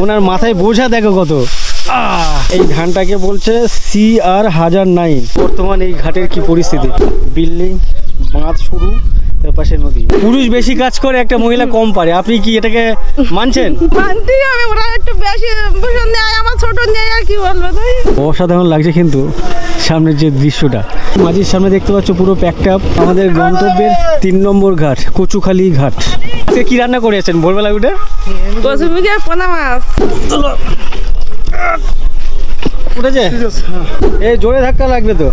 ওনার মাথায় বোঝা দেখো কত। এই ধানটাকে বলছে CR-1009। বর্তমান এই ঘাটের কি পরিস্থিতি, বিল্ডিং, বাঁধ শুরু, তার পাশে নদী। পুরুষ বেশি কাজ করে, একটা মহিলা কম পারে, আপনি কি এটাকে মানছেন? মানতেই হবে, ওরা একটু বেশি ভূষণ নেয়, আমার ছোট নেয়, আর কি বলবো। তাই অসাধারণ লাগছে কিন্তু সামনের যে দৃশ্যটা। মাঝির সামনে দেখতে পাচ্ছ পুরো প্যাকটা আপ আমাদের গন্তব্যের 3 নম্বর ঘাট, কচুখালী ঘাট। কি রান্না করে আছেন ভোরবেলা উঠে? কচু মুখে পোনা মাছ উঠেছে। এই জোরে ধাক্কা লাগবে তো।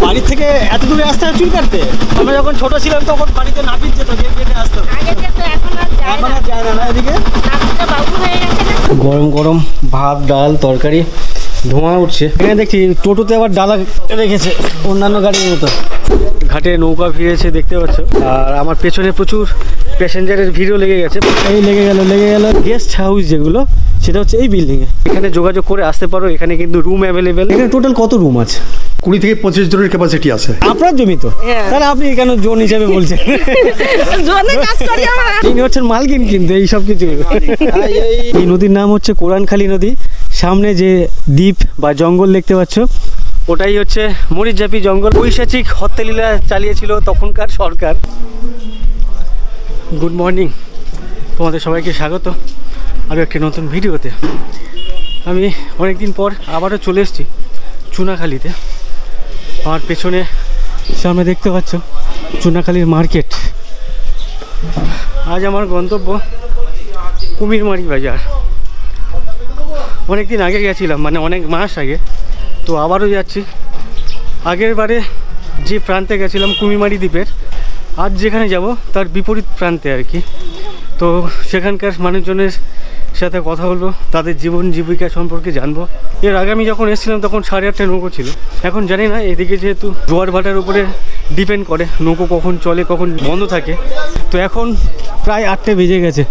বাড়ি থেকে এত দূরে আসতে হয় চুল কাটতে? আমরা যখন ছোট ছিলাম তখন বাড়িতে নাপিত যেত, কেটে আসতো। এখন আর যায় না। এদিকে গরম গরম ভাত, ডাল, তরকারি, ধোঁয়া উঠছে। এখানে দেখছি টোটোতে আবার ডালা রেখেছে অন্যান্য গাড়ির মতো। ঘাটে নৌকা ভিড়েছে দেখতে পাচ্ছ, আর আমার পেছনে প্রচুর প্যাসেঞ্জারের ভিড়ও লেগে গেছে। এই লেগে গেল গেস্ট হাউস যেগুলো, সেটা হচ্ছে এই বিল্ডিংয়ে। এখানে যোগাযোগ করে আসতে পারো, এখানে কিন্তু রুম অ্যাভেলেবেল। এখানে টোটাল কত রুম আছে? 20 থেকে 25 জনের ক্যাপাসিটি আছে। আপনার জমি তো, তাহলে আপনি কেন জোন হিসাবে বলছেন? ইনি হচ্ছেন মালকিন কিন্তু এই সব কিছু। এই নদীর নাম হচ্ছে কোরানখালী নদী। সামনে যে দ্বীপ বা জঙ্গল দেখতে পাচ্ছ, ওটাই হচ্ছে মরিচঝাপি জঙ্গল। পৈশাচিক হত্যালীলা চালিয়েছিল তখনকার সরকার। গুড মর্নিং, তোমাদের সবাইকে স্বাগত আরও একটি নতুন ভিডিওতে। আমি অনেকদিন পর আবারও চলে এসেছি চুনাখালীতে। আমার পেছনে সামনে দেখতে পাচ্ছ চুনাখালীর মার্কেট। আজ আমার গন্তব্য কুমিরমারি বাজার। অনেক দিন আগে গেছিলাম, মানে অনেক মাস আগে, তো আবারও যাচ্ছি। আগের বারে যে প্রান্তে গেছিলাম কুমিরমারি দ্বীপের, আজ যেখানে যাব তার বিপরীত প্রান্তে আর কি। তো সেখানকার মানুষজনের সাথে কথা বলবো, তাদের জীবন জীবিকা সম্পর্কে জানবো। এর আগে আমি যখন এসেছিলাম তখন 8:30 নৌকো ছিল। এখন জানি না, এদিকে যেহেতু জোয়ার ভাটার উপরে ডিপেন্ড করে নৌকো কখন চলে কখন বন্ধ থাকে। তো এখন প্রায় 8টে বেজে গেছে।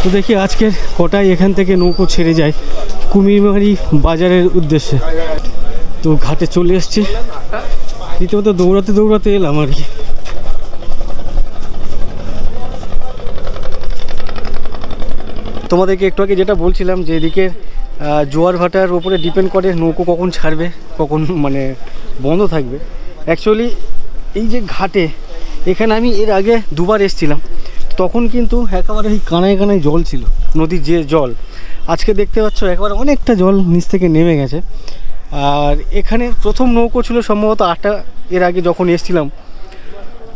তো দেখি আজকের কটায় এখান থেকে নৌকো ছেড়ে যায় কুমিরমারি বাজারের উদ্দেশ্যে। তো ঘাটে চলে এসছি, রীতিমতো দৌড়াতে এলাম আর কি। তোমাদেরকে একটু আগে যেটা বলছিলাম যে এদিকে জোয়ার ভাটার উপরে ডিপেন্ড করে নৌকো কখন ছাড়বে, কখন মানে বন্ধ থাকবে। অ্যাকচুয়ালি এই যে ঘাটে, এখানে আমি এর আগে 2বার এসেছিলাম, তখন কিন্তু একেবারে এই কানায় কানায় জল ছিল, নদীর যে জল। আজকে দেখতে পাচ্ছ একবারে অনেকটা জল নিচ থেকে নেমে গেছে। আর এখানে প্রথম নৌকো ছিল সম্ভবত 8টা এর আগে যখন এসেছিলাম।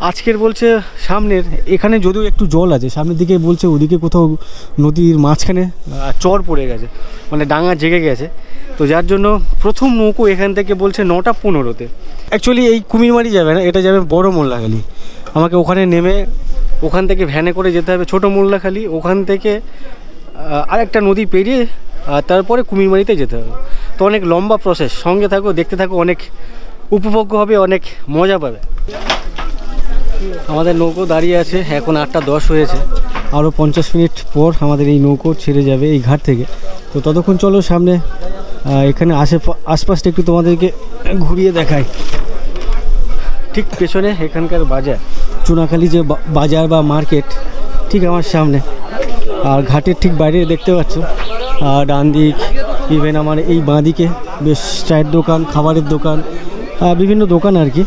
আজকের বলছে সামনের এখানে যদিও একটু জল আছে, সামনের দিকে বলছে ওদিকে কোথাও নদীর মাঝখানে চর পড়ে গেছে, মানে ডাঙা জেগে গেছে। তো যার জন্য প্রথম নৌকো এখান থেকে বলছে 9টা 15-তে। অ্যাকচুয়ালি এই কুমিরমারি যাবে না, এটা যাবে বড় মোল্লাখালী। আমাকে ওখানে নেমে ওখান থেকে ভ্যানে করে যেতে হবে ছোটো মোল্লাখালী, ওখান থেকে আরেকটা নদী পেরিয়ে তারপরে কুমিরমারিতে যেতে হবে। তো অনেক লম্বা প্রসেস, সঙ্গে থাকো, দেখতে থাকো, অনেক উপভোগ্য হবে, অনেক মজা পাবে। আমাদের নৌকো দাঁড়িয়ে আছে, এখন 8টা 10 হয়েছে। আরও 50 মিনিট পর আমাদের এই নৌকো ছেড়ে যাবে এই ঘাট থেকে। তো ততক্ষণ চলো সামনে এখানে আশপাশটা একটু তোমাদেরকে ঘুরিয়ে দেখাই। ঠিক পেছনে এখানকার বাজার, চুনাখালী যে বাজার বা মার্কেট, ঠিক আমার সামনে। আর ঘাটের ঠিক বাইরে দেখতে পাচ্ছ ডান দিক, ইভেন আমার এই বাঁ দিকে বেশ চায়ের দোকান, খাবারের দোকান, বিভিন্ন দোকান আর কি।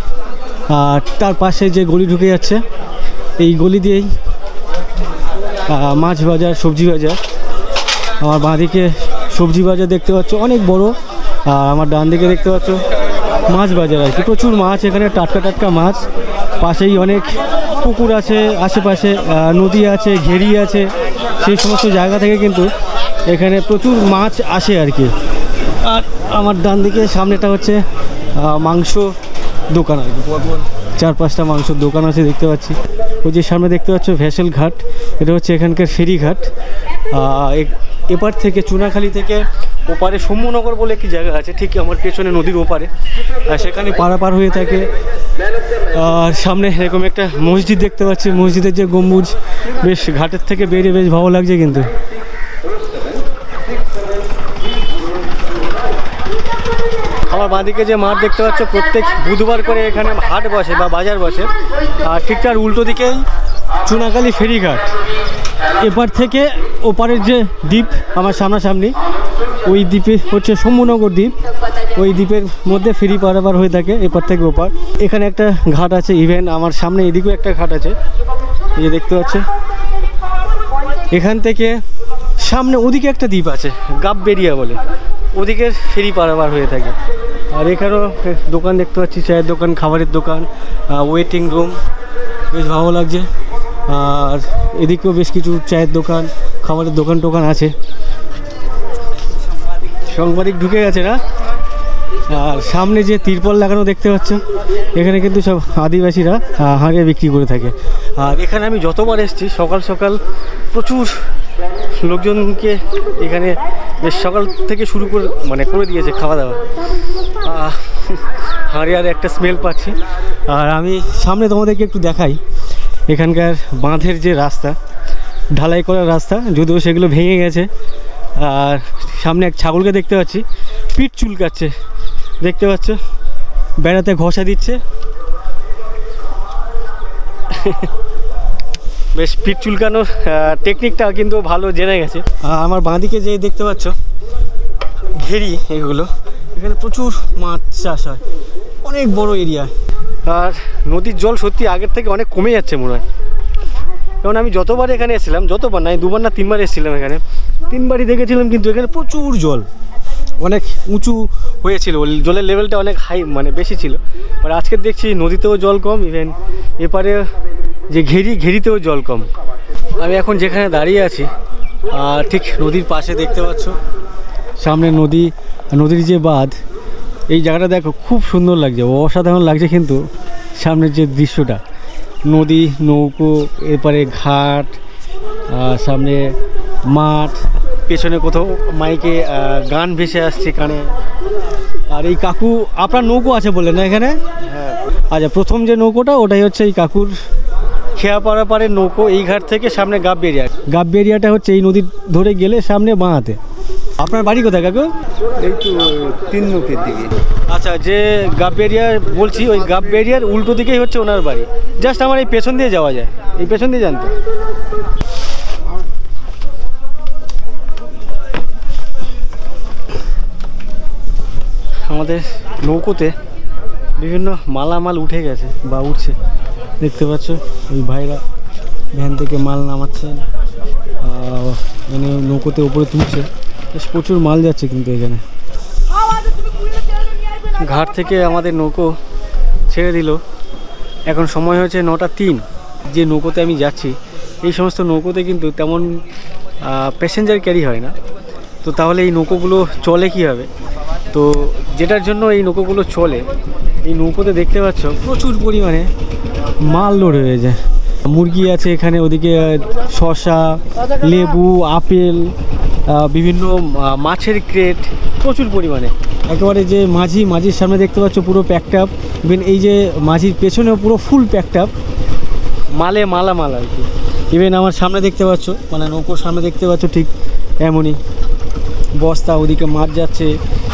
আর তার পাশে যে গলি ঢুকে যাচ্ছে, এই গলি দিয়েই মাছ বাজার, সবজি বাজার। আমার বাঁ দিকে সবজি বাজার দেখতে পাচ্ছ অনেক বড়, আর আমার ডান দিকে দেখতে পাচ্ছ মাছ বাজার আর কি। প্রচুর মাছ এখানে, টাটকা মাছ। পাশেই অনেক পুকুর আছে, আশেপাশে নদী আছে, ঘেরি আছে। সেই সমস্ত জায়গা থেকে কিন্তু এখানে প্রচুর মাছ আসে আর কি। আর আমার ডান দিকে সামনেটা হচ্ছে মাংস দোকান আর কি। 4-5টা মাংসের দোকান আছে দেখতে পাচ্ছি। ওই যে সামনে দেখতে পাচ্ছ ভেসেল ঘাট, এটা হচ্ছে এখানকার ফেরি ঘাট। এপার থেকে চুনাখালী থেকে ওপারে শম্ভুনগর বলে একটি জায়গা আছে, ঠিক আমার পেছনে নদীর ওপারে, আর সেখানে পারাপার হয়ে থাকে। আর সামনে এরকম একটা মসজিদ দেখতে পাচ্ছি, মসজিদের যে গম্বুজ, বেশ ঘাটের থেকে বেরিয়ে বেশ ভালো লাগছে কিন্তু। আমার বাঁদিকে যে মাঠ দেখতে পাচ্ছ, প্রত্যেক বুধবার করে এখানে হাট বসে বা বাজার বসে। আর ঠিক তার উল্টো দিকেই চুনাখালী ফেরিঘাট। এপার থেকে ওপারের যে দ্বীপ আমার সামনাসামনি, ওই দ্বীপে হচ্ছে শম্ভুনগর দ্বীপ। ওই দ্বীপের মধ্যে ফেরি পারাপার হয়ে থাকে এপার থেকে ওপার। এখানে একটা ঘাট আছে, ইভেন আমার সামনে এদিকেও একটা ঘাট আছে, এই যে দেখতে পাচ্ছ। এখান থেকে সামনে ওদিকে একটা দ্বীপ আছে গাববেরিয়া বলে, ওদিকের ফেরি পারাপার হয়ে থাকে। আর এখানেও দোকান দেখতে পাচ্ছি, চায়ের দোকান, খাবারের দোকান, ওয়েটিং রুম, বেশ ভালো লাগছে। আর এদিকেও বেশ কিছু চায়ের দোকান, খাবারের দোকান টোকান আছে। সাংবাদিক ঢুকে গেছে না। আর সামনে যে তিরপল লাগানো দেখতে পাচ্ছ, এখানে কিন্তু সব আদিবাসীরা হাঁড়িয়ে বিক্রি করে থাকে। আর এখানে আমি যতবার এসেছি সকাল সকাল প্রচুর লোকজনকে এখানে বেশ সকাল থেকে শুরু করে দিয়েছে খাওয়া দাওয়া। হাঁড়িয়ার একটা স্মেল পাচ্ছি। আর আমি সামনে তোমাদেরকে একটু দেখাই এখানকার বাঁধের যে রাস্তা, ঢালাই করার রাস্তা, যদিও সেগুলো ভেঙে গেছে। আর সামনে এক ছাগলকে দেখতে পাচ্ছি, পিঠ চুলকাচ্ছে, দেখতে পাচ্ছ, বেড়াতে ঘষা দিচ্ছে। বেশ পিঠ চুলকানোর টেকনিকটা কিন্তু ভালো জেনে গেছে। আমার বাঁদিকে যে দেখতে পাচ্ছ ঘেরি, এগুলো এখানে প্রচুর মাছ চাষ হয়, অনেক বড় এরিয়া। আর নদীর জল সত্যি আগের থেকে অনেক কমে যাচ্ছে মনে হয়। কারণ আমি যতবার এখানে এসেছিলাম, যতবার না, 2বার না 3বার এসেছিলাম এখানে, 3বারই দেখেছিলাম কিন্তু এখানে প্রচুর জল, অনেক উঁচু হয়েছিল, জলের লেভেলটা অনেক হাই, মানে বেশি ছিল। আর আজকে দেখছি নদীতেও জল কম, ইভেন এপারে যে ঘেরিতেও জল কম। আমি এখন যেখানে দাঁড়িয়ে আছি ঠিক নদীর পাশে দেখতে পাচ্ছ সামনে নদীর যে বাঁধ, এই জায়গাটা দেখো খুব সুন্দর লাগছে, অসাধারণ লাগছে। কিন্তু সামনের যে দৃশ্যটা, নদী, নৌকো, এরপরে ঘাট, সামনে মাঠ, পেছনে কোথাও মাইকে গান ভেসে আসছে কানে। আর এই কাকু, আপনার নৌকো আছে বললেন না এখানে? হ্যাঁ। আচ্ছা, প্রথম যে নৌকোটা ওটাই হচ্ছে এই কাকুর খেয়া পাড়াপাড়ের নৌকো। এই ঘাট থেকে সামনে গাববেরিয়াটা হচ্ছে এই নদী ধরে গেলে সামনে বাঁহাতে। আপনার বাড়ি কোথায় কাকু? এই তো 3 মুখের দিকে। আচ্ছা, যে গাববেরিয়া বলছি, ওই গাববেরিয়ার উল্টো দিকেই হচ্ছে ওনার বাড়ি। জাস্ট আমার এই পেছন দিয়ে যাওয়া যায়, এই পেছন দিয়ে জানতো। আমাদের নৌকোতে বিভিন্ন মালামাল উঠে গেছে বা উঠছে, দেখতে পাচ্ছ। এই ভাইরা ভ্যান থেকে মাল নামাচ্ছেন, মানে নৌকোতে উপরে তুলছে। বেশ প্রচুর মাল যাচ্ছে কিন্তু এখানে। ঘাট থেকে আমাদের নৌকো ছেড়ে দিল, এখন সময় হয়েছে 9টা 3। যে নৌকোতে আমি যাচ্ছি, এই সমস্ত নৌকোতে কিন্তু তেমন প্যাসেঞ্জার ক্যারি হয় না। তো তাহলে এই নৌকোগুলো চলে কীভাবে? তো যেটার জন্য এই নৌকোগুলো চলে, এই নৌকোতে দেখতে পাচ্ছ প্রচুর পরিমাণে মাল লোড হয়ে যায়। মুরগি আছে এখানে, ওদিকে শসা, লেবু, আপেল, বিভিন্ন মাছের ক্রেট, প্রচুর পরিমাণে। একেবারে যে মাঝির সামনে দেখতে পাচ্ছ পুরো প্যাকড আপ, ইভেন এই যে মাঝির পেছনেও পুরো ফুল প্যাকড আপ, মালামাল আর কি। ইভেন আমার সামনে দেখতে পাচ্ছ, মানে নৌকোর সামনে দেখতে পাচ্ছ ঠিক এমনই বস্তা, ওদিকে মাছ যাচ্ছে,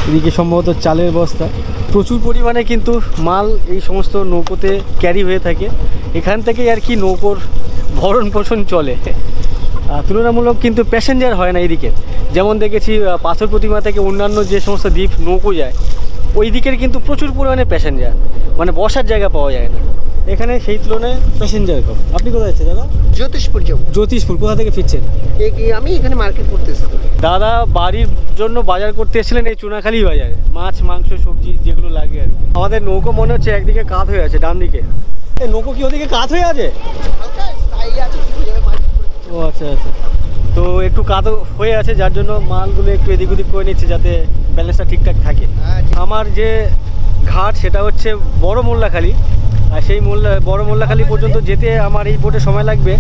এদিকে সম্ভবত চালের বস্তা। প্রচুর পরিমাণে কিন্তু মাল এই সমস্ত নৌকোতে ক্যারি হয়ে থাকে। এখান থেকেই আর কি নৌকোর ভরণ পোষণ চলে। তুলনামূলক কিন্তু প্যাসেঞ্জার হয় না এদিকে। যেমন দেখেছি পাথর প্রতিমা থেকে অন্যান্য যে সমস্ত দ্বীপ নৌকো যায়, ওই দিকের কিন্তু প্রচুর পরিমাণে প্যাসেঞ্জার, মানে বসার জায়গা পাওয়া যায় না। এখানে সেই তুলনায় প্যাসেঞ্জার কম। আপনি কোথায় যাচ্ছেন দাদা? জ্যোতিষপুর যাবো। জ্যোতিষপুর কোথা থেকে ফিরছেন? আমি এখানে মার্কেট করতে এসেছি। দাদা বাড়ির জন্য বাজার করতে এসেছিলেন এই চুনাখালী বাজারে, মাছ, মাংস, সবজি যেগুলো লাগে আর কি। আমাদের নৌকো মনে হচ্ছে একদিকে কাত হয়ে আছে, ডান দিকে। এই নৌকো কি ওদিকে কাত হয়ে আছে? ও আচ্ছা আচ্ছা, তো একটু কাত হয়ে আছে, যার জন্য মালগুলো একটু এদিক ওদিক করে নিচ্ছে যাতে ব্যালেন্সটা ঠিকঠাক থাকে। আমার যে ঘাট সেটা হচ্ছে বড় মোল্লাখালী, আর সেই বড় মোল্লাখালী পর্যন্ত যেতে আমার এই বোটে সময় লাগবে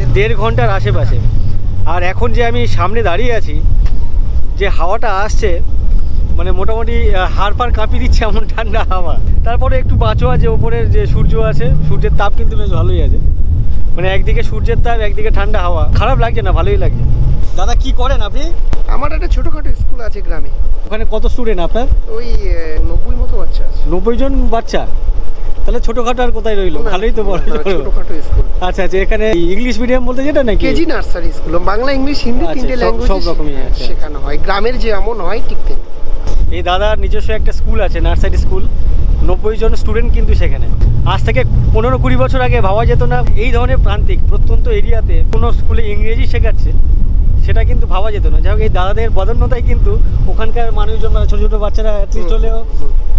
1.5 ঘন্টার আশেপাশে। আর এখন যে আমি সামনে দাঁড়িয়ে আছি, যে হাওয়াটা আসছে, মানে মোটামুটি হাড় পাড় কাঁপিয়ে দিচ্ছে এমন ঠান্ডা হাওয়া। তারপরে একটু বাঁচোয়া যে ওপরের যে সূর্য আছে, সূর্যের তাপ কিন্তু বেশ ভালোই আছে। মানে একদিকে সূর্যের তাপ, একদিকে ঠান্ডা হাওয়া, খারাপ লাগছে না, ভালোই লাগছে। দাদা কি করেন আপনি? আমার একটা ছোটোখাটো স্কুল আছে গ্রামে। ওখানে কত স্টুডেন্ট আপনার? ওই 90 মতো বাচ্চা আছে। 90 জন বাচ্চা? তাহলে ছোটখাটো আর কোথায় রইলো, ভালোই তো বড় না, ছোটখাটো স্কুল। আচ্ছা আচ্ছা, এখানে ইংলিশ মিডিয়াম বলতে যেটা নাকি KG nursery school, Bangla English Hindi আচ্ছা, তিনটে সব ল্যাঙ্গুয়েজ রকমই আছে। শেখানো হয়। গ্রামের যে এমন হয় ঠিক তেমনি। এই দাদার নিজস্ব একটা স্কুল আছে, নার্সারি স্কুল, 90 জন স্টুডেন্ট কিন্তু সেখানে। আজ থেকে 15-20 বছর আগে ভাবা যেত না এই ধরনের প্রান্তিক প্রত্যন্ত এরিয়াতে কোনো স্কুলে ইংরেজি শেখাচ্ছে, সেটা কিন্তু ভাবা যেত না। যাই হোক, এই দাদাদের বদন্যতায় কিন্তু ওখানকার মানুষজন, মানে ছোটো ছোটো বাচ্চারা অ্যাটলিস্ট হলেও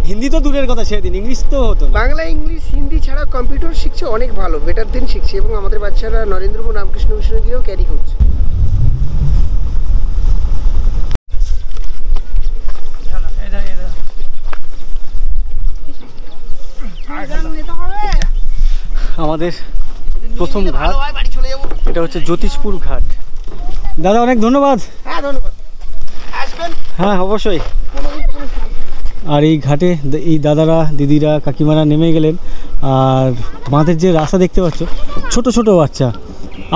হিন্দি তো দূরের কথা, সেদিন ইংলিশ তো হতো না। বাংলা ইংলিশ হিন্দি ছাড়া কম্পিউটার শিখছে অনেক ভালো, বেটার দেন শিখছে, এবং আমাদের বাচ্চারা নরেন্দ্রপুর রামকৃষ্ণ মিশনে গিয়েও ক্যারি করছে। আমাদের প্রথম ঘাট এটা হচ্ছে জ্যোতিষপুর ঘাট। দাদা অনেক ধন্যবাদ। হ্যাঁ ধন্যবাদ, আসবেন। হ্যাঁ অবশ্যই। আর এই ঘাটে এই দাদারা, দিদিরা, কাকিমারা নেমে গেলেন। আর বাঁধের যে রাস্তা দেখতে পাচ্ছ, ছোট ছোট বাচ্চা,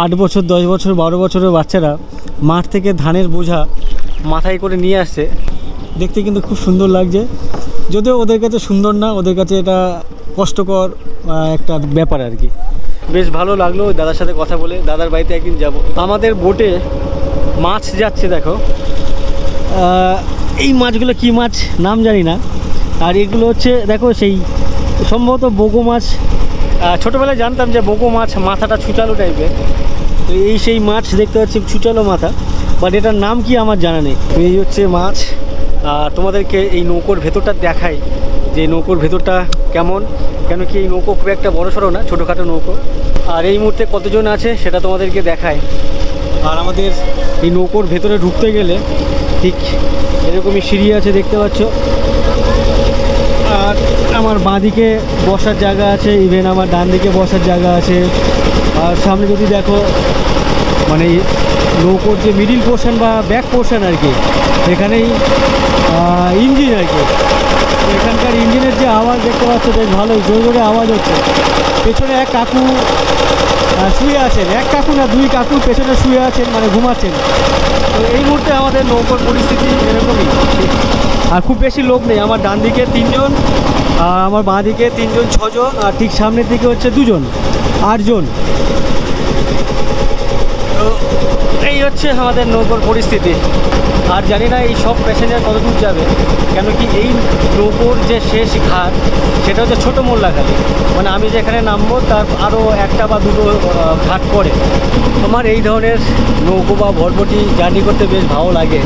8 বছর, 10 বছর, 12 বছরের বাচ্চারা মাঠ থেকে ধানের বোঝা মাথায় করে নিয়ে আসছে। দেখতে কিন্তু খুব সুন্দর লাগছে, যদিও ওদের কাছে সুন্দর না, ওদের কাছে এটা কষ্টকর একটা ব্যাপার আর কি। বেশ ভালো লাগলো ওই দাদার সাথে কথা বলে। দাদার বাড়িতে একদিন যাব। আমাদের বোটে মাছ যাচ্ছে, দেখো এই মাছগুলো কি মাছ নাম জানি না। আর এগুলো হচ্ছে দেখো সেই সম্ভবত বোগো মাছ। ছোটোবেলায় জানতাম যে বোগো মাছ মাথাটা ছুচালো টাইপের, তো এই সেই মাছ দেখতে পাচ্ছি, ছুচালো মাথা, বাট এটার নাম কি আমার জানা নেই। এই হচ্ছে মাছ। আর তোমাদেরকে এই নৌকোর ভেতরটা দেখাই যে নৌকোর ভেতরটা কেমন, কেন কি এই নৌকো খুব একটা বড়সড় না, ছোটোখাটো নৌকো। আর এই মুহূর্তে কতজন আছে সেটা তোমাদেরকে দেখায়। আর আমাদের এই নৌকোর ভেতরে ঢুকতে গেলে ঠিক এরকমই সিঁড়ি আছে, দেখতে পাচ্ছ। আর আমার বাঁ দিকে বসার জায়গা আছে, ইভেন আমার ডান দিকে বসার জায়গা আছে। আর সামনে যদি দেখো, মানে নৌকোর যে মিডিল পোর্শন বা ব্যাক পোর্শন আর কি, এখানেই ইঞ্জিন আর কি। এখানকার ইঞ্জিনের যে আওয়াজ দেখতে পাচ্ছ, বেশ ভালোই জোরে জোরে আওয়াজ হচ্ছে। পেছনে এক কাকু শুয়ে আছেন, এক কাকু না 2 কাকু পেছনে শুয়ে আছেন, মানে ঘুমাচ্ছেন। তো এই মুহূর্তে আমাদের নৌকোর পরিস্থিতি এরকমই। আর খুব বেশি লোক নেই, আমার ডান দিকে 3 জন, আর আমার বাঁ দিকে 3 জন, 6 জন, আর ঠিক সামনের দিকে হচ্ছে 2 জন, 8 জন। তো এই হচ্ছে আমাদের নৌকোর পরিস্থিতি। আর জানি না এই সব প্যাসেঞ্জার কত দূর যাবে, কেন কি এই নৌকোর যে শেষ ঘাট সেটা হচ্ছে ছোটো মোল্লাখালী, মানে আমি যেখানে নামবো তার আরও 1টা বা 2টো ঘাট পড়ে। আমার এই ধরনের নৌকো বা ভটভটি জার্নি করতে বেশ ভালো লাগে।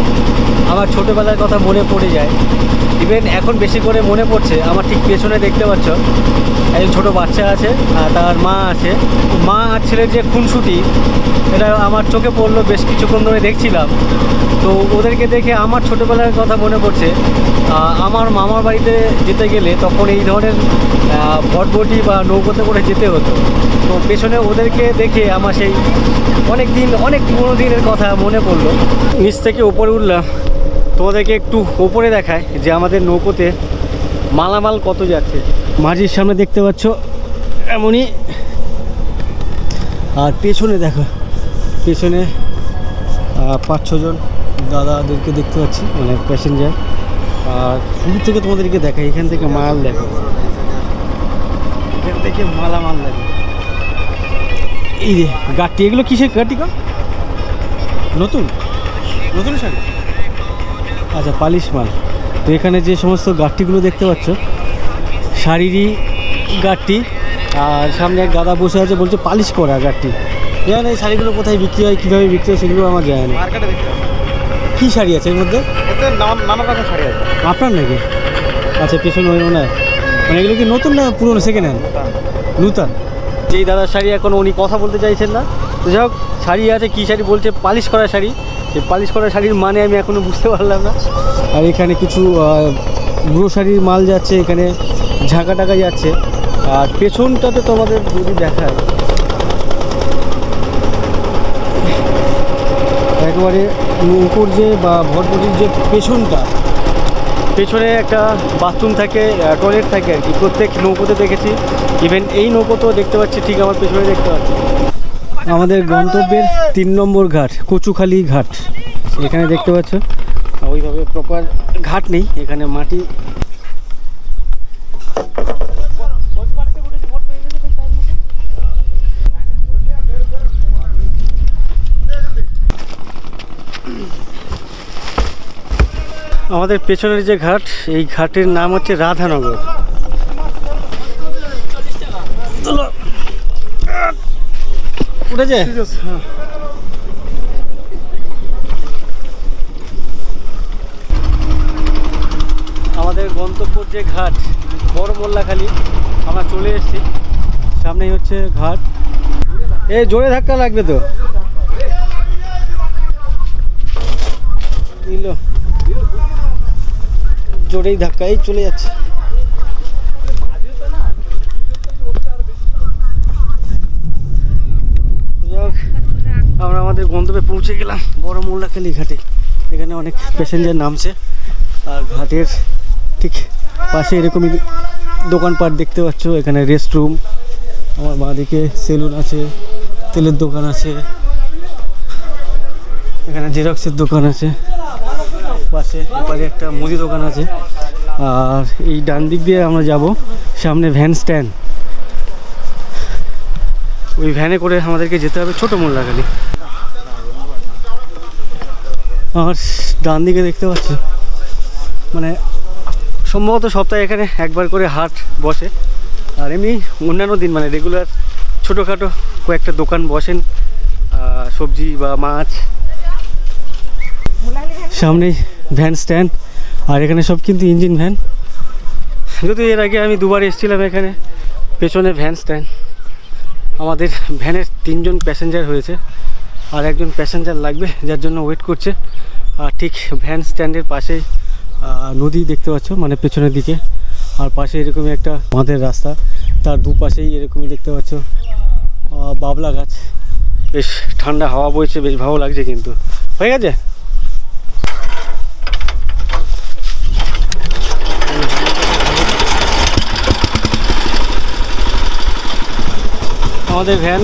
আমার ছোটোবেলার কথা মনে পড়ে যায়। ইভেন এখন বেশি করে মনে পড়ছে, আমার ঠিক পেছনে দেখতে পাচ্ছ একজন ছোটো বাচ্চা আছে, আর তার মা আছে। মা আর ছেলের যে খুনসুটি, এটা আমার চোখে পড়লো, বেশ কিছুক্ষণ ধরে দেখছিলাম। তো ওদেরকে দেখে আমার ছোটোবেলার কথা মনে পড়ছে। আমার মামার বাড়িতে যেতে গেলে তখন এই ধরনের ভটভটি বা নৌকোতে করে যেতে হতো। তো পেছনে ওদেরকে দেখে আমার সেই অনেক পুরো দিনের কথা মনে পড়লো। নিচ থেকে উপরে উঠলাম, তোমাদেরকে একটু ওপরে দেখায় যে আমাদের নৌকোতে মালামাল কত যাচ্ছে। মাঝির সামনে দেখতে পাচ্ছ এমনই। আর পেছনে দেখো, পেছনে 5-6 জন দাদাদেরকে দেখতে পাচ্ছি, মানে প্যাসেঞ্জার। আর শুরু থেকে তোমাদেরকে দেখাই, এখান থেকে মাল দেখো, এখান থেকে মালামাল দেখো। এই যে গাড়ি, এগুলো কিসের গাড়ি? নতুন নতুন শাড়ি, আচ্ছা পালিশ মাল। তো এখানে যে সমস্ত গাড়িগুলো দেখতে পাচ্ছ, শাড়িরই গাড়ি। আর সামনে এক দাদা বসে আছে, বলছে পালিশ করা গাড়ি। জানি না এই শাড়িগুলো কোথায় বিক্রি হয়, কীভাবে বিক্রি হয় সেগুলো আমার জানা নেই। মার্কেটে দেখতে হবে। কী শাড়ি আছে এর মধ্যে? এতে নানা রকম শাড়ি আছে। আপনার নাকি? আচ্ছা পেছনে ওই মনে হয়, মানে এগুলো কি নতুন না পুরনো, সেকেন্ড হ্যান্ড? নূতন। যেই দাদার শাড়ি, এখন উনি কথা বলতে চাইছেন না। তো যাই হোক, শাড়ি আছে, কী শাড়ি বলছে? পালিশ করা শাড়ি। সেই পালিশ করা শাড়ির মানে আমি এখনও বুঝতে পারলাম না। আর এখানে কিছু গ্রোসারির মাল যাচ্ছে, এখানে ঝাঁকা টাকা যাচ্ছে। আর পেছনটাতে তোমাদের যদি দেখায়, একেবারে নৌকোর যে বা ভটভটির যে পেছনটা, পেছনে একটা বাথরুম থাকে, টয়লেট থাকে আর কি। প্রত্যেক নৌকোতে দেখেছি, ইভেন এই নৌকোতেও দেখতে পাচ্ছি, ঠিক আমার পেছনে দেখতে পাচ্ছি। আমাদের গন্তব্যের 3 নম্বর ঘাট, কচুখালি ঘাট। এখানে দেখতে পাচ্ছ ওইভাবে প্রপার ঘাট নেই, এখানে মাটি। আমাদের পেছনের যে ঘাট, এই ঘাটের নাম হচ্ছে রাধানগর। উঠেছে? আমাদের গন্তব্যর যে ঘাট বড় মোল্লাখালী, আমরা চলে এসেছি। সামনেই হচ্ছে ঘাট। এই জোরে ধাক্কা লাগবে তো। দিল জোরেই ধাক্কা, এই চলে যাচ্ছে। আমরা আমাদের গন্তব্যে পৌঁছে গেলাম, বড় মোল্লাখালী ঘাটে। এখানে অনেক প্যাসেঞ্জার নামছে। আর ঘাটের ঠিক পাশে এরকমই দোকানপাট দেখতে পাচ্ছ। এখানে রেস্ট রুম, আমার বাঁদিকে সেলুন আছে, তেলের দোকান আছে, এখানে জেরক্সের দোকান আছে, পাশে এপারে একটা মুদি দোকান আছে। আর এই ডান দিক দিয়ে আমরা যাব, সামনে ভ্যান স্ট্যান্ড। ওই ভ্যানে করে আমাদেরকে যেতে হবে ছোটো মোল্লাখালী। আর ডান দিকে দেখতে পাচ্ছি মানে সম্ভবত সপ্তাহে এখানে একবার করে হাট বসে। আর এমনি অন্যান্য দিন মানে রেগুলার ছোটোখাটো কয়েকটা দোকান বসেন, সবজি বা মাছ। সামনেই ভ্যান স্ট্যান্ড, আর এখানে সব কিন্তু ইঞ্জিন ভ্যান। যদি এর আগে আমি দুবার এসেছিলাম এখানে। পেছনে ভ্যান স্ট্যান্ড, আমাদের ভ্যানের 3 জন প্যাসেঞ্জার হয়েছে, আর একজন প্যাসেঞ্জার লাগবে, যার জন্য ওয়েট করছে। আর ঠিক ভ্যান স্ট্যান্ডের পাশেই নদী দেখতে পাচ্ছ, মানে পেছনের দিকে। আর পাশে এরকমই একটা বাঁধের রাস্তা, তার দুপাশেই এরকমই দেখতে পাচ্ছ বাবলা গাছ। বেশ ঠান্ডা হাওয়া বইছে, বেশ ভালো লাগছে। কিন্তু হয়ে গেছে। আমাদের ভ্যান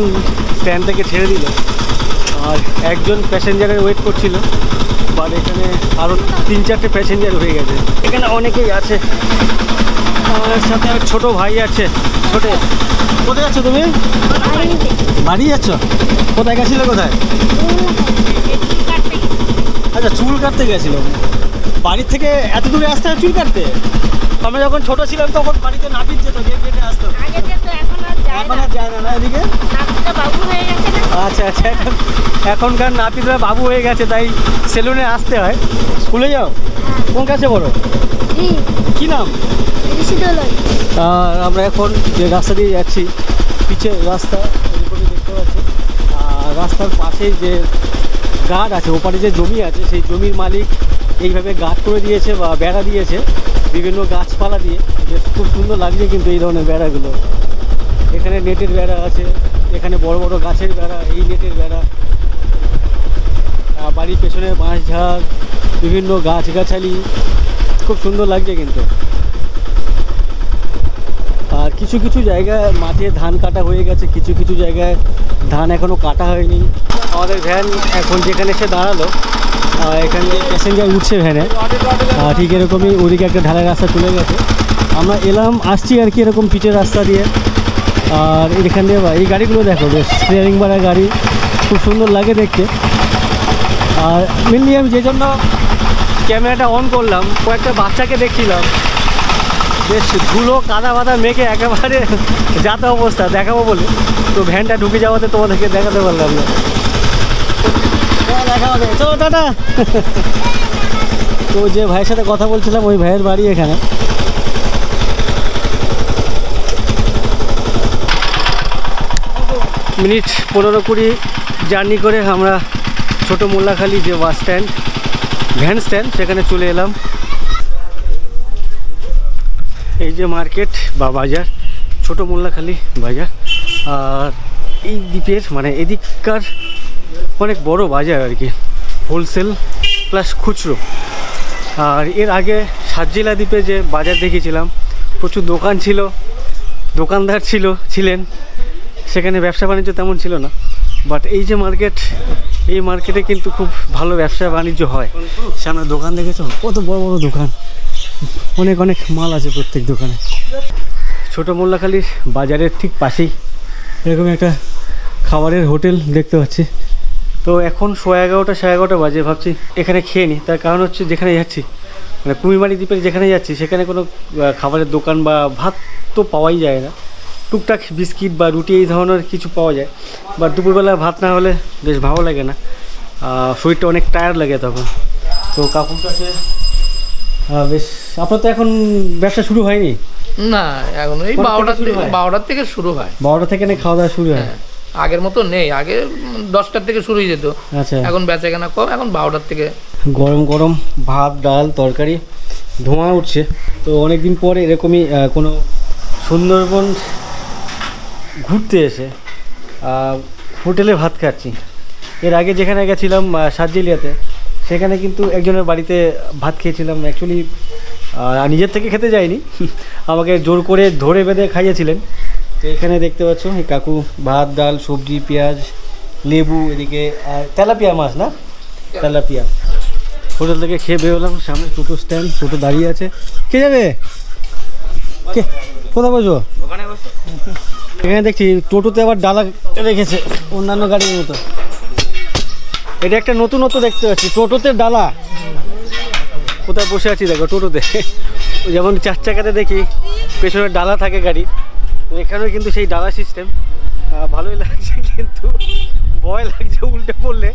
স্ট্যান্ড থেকে ছেড়ে দিল, আর একজন প্যাসেঞ্জারের ওয়েট করছিল। বাট এখানে আরও 3-4টে প্যাসেঞ্জার হয়ে গেছে। এখানে অনেকেই আছে, আমার সাথে ছোট ভাই আছে। ছোটে, কোথায় যাচ্ছ তুমি? বাড়ি যাচ্ছ? কোথায় গেছিলে? কোথায়? আচ্ছা, চুল কাটতে গেছিল। বাড়ির থেকে এত দূরে আসতে হয় চুল কাটতে? আমরা যখন ছোট ছিলাম তখন বাড়িতে নাপিত যেত, গিয়ে কেটে আসতো। এখন আর যায় না এদিকে? আচ্ছা আচ্ছা, এখনকার নাপিতরা বাবু হয়ে গেছে, তাই সেলুনে আসতে হয়। স্কুলে যাও? কোন ক্লাসে পড়ো? কি নাম? আর আমরা এখন যে রাস্তা দিয়ে যাচ্ছি, পিছের রাস্তা এরকমই দেখতে পাচ্ছি। আর রাস্তার পাশেই যে গার্ড আছে, ওপারে যে জমি আছে, সেই জমির মালিক এইভাবে গার্ড করে দিয়েছে বা বেড়া দিয়েছে বিভিন্ন গাছপালা দিয়ে। বেশ খুব সুন্দর লাগছে কিন্তু এই ধরনের বেড়াগুলো। এখানে নেটের বেড়া আছে, এখানে বড় বড় গাছের বেড়া, এই নেটের বেড়া। বাড়ির পেছনে বাঁশঝাড়, বিভিন্ন গাছগাছালি, খুব সুন্দর লাগছে কিন্তু। আর কিছু কিছু জায়গায় মাঠে ধান কাটা হয়ে গেছে, কিছু কিছু জায়গায় ধান এখনও কাটা হয়নি। আমাদের ভ্যান এখন যেখানে এসে দাঁড়ালো, এখানে প্যাসেঞ্জার উঠছে ভ্যানে। ঠিক এরকমই ওদিকে একটা ঢালাই রাস্তা চলে গেছে। আমরা আসছি আর কি এরকম পিচের রাস্তা দিয়ে। আর এখান দিয়ে এই গাড়িগুলো দেখো, বেশ স্টিয়ারিং বাড়া গাড়ি, খুব সুন্দর লাগে দেখতে। আর মেনলি আমি যে জন্য ক্যামেরাটা অন করলাম, কয়েকটা বাচ্চাকে দেখছিলাম বেশ ধুলো কাদা বাদা মেখে একেবারে যাতা অবস্থা, দেখাবো বলে তো ভ্যানটা ঢুকে যাওয়াতে তোমাদেরকে দেখাতে পারলাম না। দেখা হবে, চলো টাটা। তো যে ভাইয়ের সাথে কথা বলছিলাম, ওই ভাইয়ের বাড়ি এখানে। মিনিট 15-20 জার্নি করে আমরা ছোটো মোল্লাখালী যে বাস স্ট্যান্ড, ভ্যান স্ট্যান্ড, সেখানে চলে এলাম। এই যে মার্কেট বা বাজার, ছোটো মোল্লাখালী বাজার। আর এই দ্বীপের মানে এদিককার অনেক বড় বাজার আর কি, হোলসেল প্লাস খুচরো। আর এর আগে সাতজিলা দ্বীপে যে বাজার দেখেছিলাম, প্রচুর দোকান ছিল, দোকানদার ছিলেন, সেখানে ব্যবসা বাণিজ্য তেমন ছিল না। বাট এই যে মার্কেট, এই মার্কেটে কিন্তু খুব ভালো ব্যবসা বাণিজ্য হয়। সামনে দোকান দেখেছো, কত বড় বড় দোকান, অনেক অনেক মাল আছে প্রত্যেক দোকানে। ছোটো মোল্লাখালীর বাজারের ঠিক পাশেই এরকম একটা খাবারের হোটেল দেখতে পাচ্ছি। তো এখন 11:30 সাড়ে 11:30 বাজে, ভাবছি এখানে খেয়ে নিই। তার কারণ হচ্ছে যেখানে যাচ্ছি মানে কুমিরমারি দ্বীপের যেখানে যাচ্ছি সেখানে কোনো খাবারের দোকান বা ভাত তো পাওয়াই যায় না, টুকটাক বিস্কিট বা রুটি এই ধরনের কিছু পাওয়া যায়, বাট দুপুরবেলা ভাত না হলে বেশ ভালো লাগে না, শরীরটা অনেক টায়ার্ড লাগে তখন। তো কাকুর কাছে বেশ, আপনার তো এখন ব্যবসা শুরু হয়নি? না, এখন এই 12টার থেকে শুরু হয়। 12টা থেকে খাওয়া দাওয়া শুরু হয়? আগের মতো নেই, আগে 10টার থেকে শুরু হয়ে যেত। আচ্ছা, এখন বেচাকেনা কম, এখন 12টার থেকে। গরম গরম ভাত, ডাল, তরকারি, ধোঁয়া উঠছে। তো অনেকদিন পরে এরকমই কোনো সুন্দরবন ঘুরতে এসে হোটেলে ভাত খাচ্ছি। এর আগে যেখানে গেছিলাম সাতজেলিয়াতে, সেখানে কিন্তু একজনের বাড়িতে ভাত খেয়েছিলাম। অ্যাকচুয়ালি নিজের থেকে খেতে যাইনি, আমাকে জোর করে ধরে বেঁধে খাইয়েছিলেন। তো এখানে দেখতে পাচ্ছ এই কাকু ভাত, ডাল, সবজি, পেঁয়াজ, লেবু, এদিকে তেলাপিয়া মাছ, না তেলাপিয়া। হোটেল থেকে খেয়ে বেরোলাম, সামনে টোটো স্ট্যান্ড, টোটো দাঁড়িয়ে আছে। কে যাবে? কে কোথায় বসবো? এখানে দেখছি টোটোতে আবার ডালা রেখেছে অন্যান্য গাড়ির মতো। এটা একটা নতুনত্ব দেখতে পাচ্ছি, টোটোতে ডালা। কোথায় বসে আছি দেখো টোটোতে, যেমন 4 চাকাতে দেখি পেছনে ডালা থাকে গাড়ি, তো এখানেও কিন্তু সেই ডালা সিস্টেম। ভালোই লাগছে, কিন্তু ভয় লাগছে উল্টে পড়লে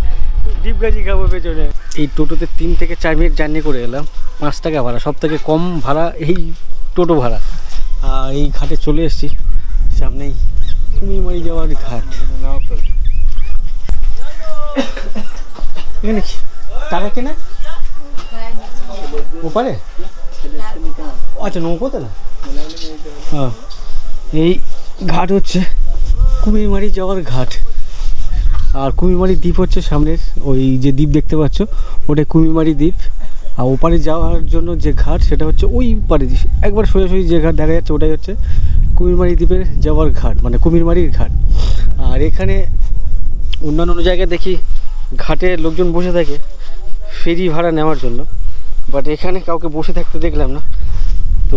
ডিপগাজি খাবো পেছনে। এই টোটোতে 3 থেকে 4 মিনিট জার্নি করে এলাম, 5 টাকা ভাড়া, সব থেকে কম ভাড়া এই টোটো ভাড়া। এই ঘাটে চলে এসেছি, সামনেই কুমিরমারি যাওয়ার ঘাট। এখানে কি টাকা কেনা ওপারে? আচ্ছা, নৌকোতে না? হ্যাঁ, এই ঘাট হচ্ছে কুমিরমারি যাওয়ার ঘাট। আর কুমিরমারি দ্বীপ হচ্ছে সামনের ওই যে দ্বীপ দেখতে পাচ্ছ, ওটা কুমিরমারি দ্বীপ। আর ওপারে যাওয়ার জন্য যে ঘাট সেটা হচ্ছে ওই পারে, একবার সোজাসুজি যে ঘাট দেখা যাচ্ছে ওটাই হচ্ছে কুমিরমারি দ্বীপের যাওয়ার ঘাট, মানে কুমিরমারির ঘাট। আর এখানে অন্যান্য জায়গায় দেখি ঘাটে লোকজন বসে থাকে ফেরি ভাড়া নেওয়ার জন্য, বাট এখানে কাউকে বসে থাকতে দেখলাম না। তো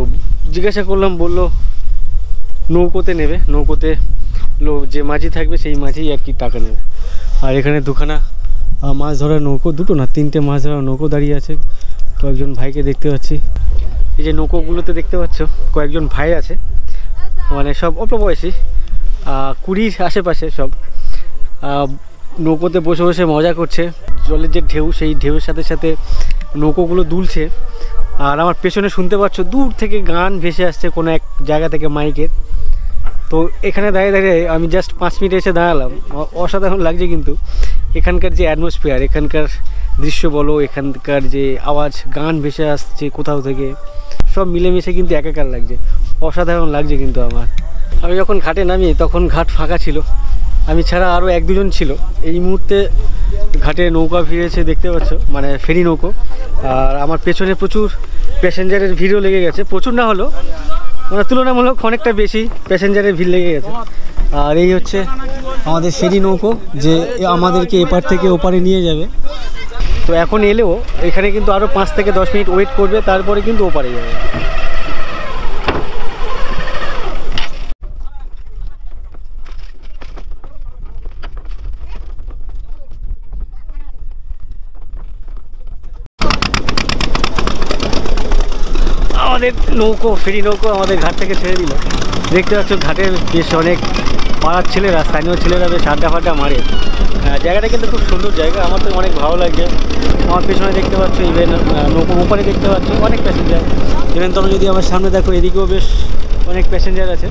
জিজ্ঞাসা করলাম, বললো নৌকোতে নেবে, নৌকোতে যে মাঝি থাকবে সেই মাঝি আর কি টাকা নেবে। আর এখানে দুখানা মাছ ধরার নৌকো, 2টো না 3টে মাছ ধরার নৌকো দাঁড়িয়ে আছে। কয়েকজন ভাইকে দেখতে পাচ্ছি, এই যে নৌকোগুলোতে দেখতে পাচ্ছ কয়েকজন ভাই আছে, মানে সব অল্প বয়সী, 20-র আশেপাশে সব। নৌকোতে বসে বসে মজা করছে, জলের যে ঢেউ সেই ঢেউয়ের সাথে সাথে নৌকোগুলো দুলছে। আর আমার পেছনে শুনতে পাচ্ছ দূর থেকে গান ভেসে আসছে কোনো এক জায়গা থেকে মাইকের। তো এখানে দাঁড়িয়ে দাঁড়িয়ে আমি জাস্ট 5 মিনিট এসে দাঁড়ালাম, অসাধারণ লাগছে। কিন্তু এখানকার যে অ্যাটমসফিয়ার, এখানকার দৃশ্য বলো, এখানকার যে আওয়াজ, গান ভেসে আসছে কোথাও থেকে, সব মিলেমিশে কিন্তু একাকার লাগছে, অসাধারণ লাগছে। কিন্তু আমি যখন ঘাটে নামি তখন ঘাট ফাঁকা ছিল, আমি ছাড়া আরও 1-2 জন ছিল। এই মুহূর্তে ঘাটে নৌকা ভিড়েছে দেখতে পাচ্ছ, মানে ফেরি নৌকো। আর আমার পেছনে প্রচুর প্যাসেঞ্জারের ভিড়ও লেগে গেছে, প্রচুর না হলেও মানে তুলনামূলক অনেকটা বেশি প্যাসেঞ্জারের ভিড় লেগে গেছে। আর এই হচ্ছে আমাদের ফেরি নৌকো, যে আমাদেরকে এপার থেকে ওপারে নিয়ে যাবে। তো এখন এলেও এখানে কিন্তু আরও 5 থেকে 10 মিনিট ওয়েট করবে, তারপরে কিন্তু ওপারে যাবে। আমাদের নৌকো, ফেরি নৌকো আমাদের ঘাট থেকে ছেড়ে দিল। দেখতে পাচ্ছ ঘাটের বেশ অনেক পাড়ার ছেলেরা, স্থানীয় ছেলেরা বেশ আড্ডা ফাড্ডা মারে। জায়গাটা কিন্তু খুব সুন্দর জায়গা, আমার তো অনেক ভালো লাগছে। আমার পেছনে দেখতে পাচ্ছ ইভেন নৌকো ওপারে দেখতে পাচ্ছ অনেক প্যাসেঞ্জার। ইভেন তোমরা যদি আমার সামনে দেখো, এদিকেও বেশ অনেক প্যাসেঞ্জার আছে।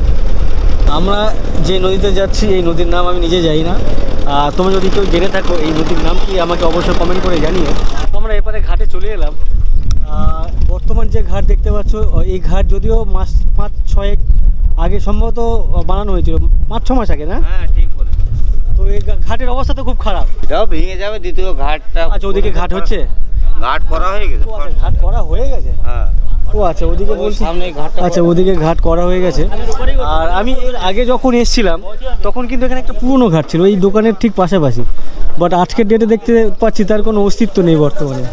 আমরা যে নদীতে যাচ্ছি এই নদীর নাম আমি নিজে জানি না, তোমরা যদি কেউ জেনে থাকো এই নদীর নাম কি আমাকে অবশ্যই কমেন্ট করে জানিও। আমরা এপারে ঘাটে চলে এলাম। বর্তমান যে ঘাট দেখতে পাচ্ছ, এই ঘাট যদিও 5-6 আগে সম্ভবত বানানো হয়েছিল, 5-6 মাস আগে, না? হ্যাঁ, ঠিক বলে। তো এই ঘাটের অবস্থা তো খুব খারাপ, এটাও ভেঙে যাবে, দ্বিতীয় ঘাটটা। আচ্ছা, ওদিকে ঘাট হচ্ছে, ঘাট করা হয়ে গেছে। ঘাট করা হয়ে গেছে? হ্যাঁ। ও আচ্ছা, ওদিকে বলছি সামনে ঘাটটা। আচ্ছা, ওদিকে ঘাট করা হয়ে গেছে। আর আমি এর আগে যখন এসেছিলাম তখন কিন্তু এখানে একটা পুরনো ঘাট ছিল এই দোকানের ঠিক পাশাপাশি, বাট আজকের ডেটে দেখতে পাচ্ছি তার কোনো অস্তিত্ব নেই বর্তমানে।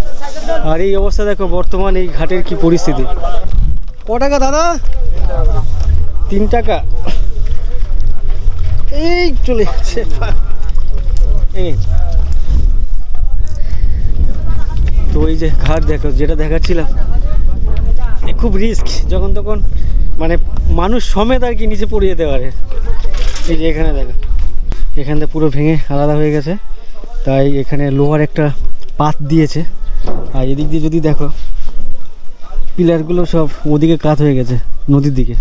আর এই অবস্থা দেখো বর্তমান এই ঘাটের কি পরিস্থিতি। ক টাকা দাদা? 3 টাকা। এই চলে যাচ্ছে। তো এই যে ঘাট দেখো, যেটা দেখাচ্ছিলাম খুব রিস্ক, যখন তখন মানে মানুষ সমেত আর কি নিচে পড়ে যেতে পারে। এই যে এখানে দেখো, এখানটা পুরো ভেঙে আলাদা হয়ে গেছে, তাই এখানে লোহার একটা পাত দিয়েছে। আর এদিক দিয়ে যদি দেখো পিলারগুলো সব ওদিকে কাত হয়ে গেছে নদীর দিকে।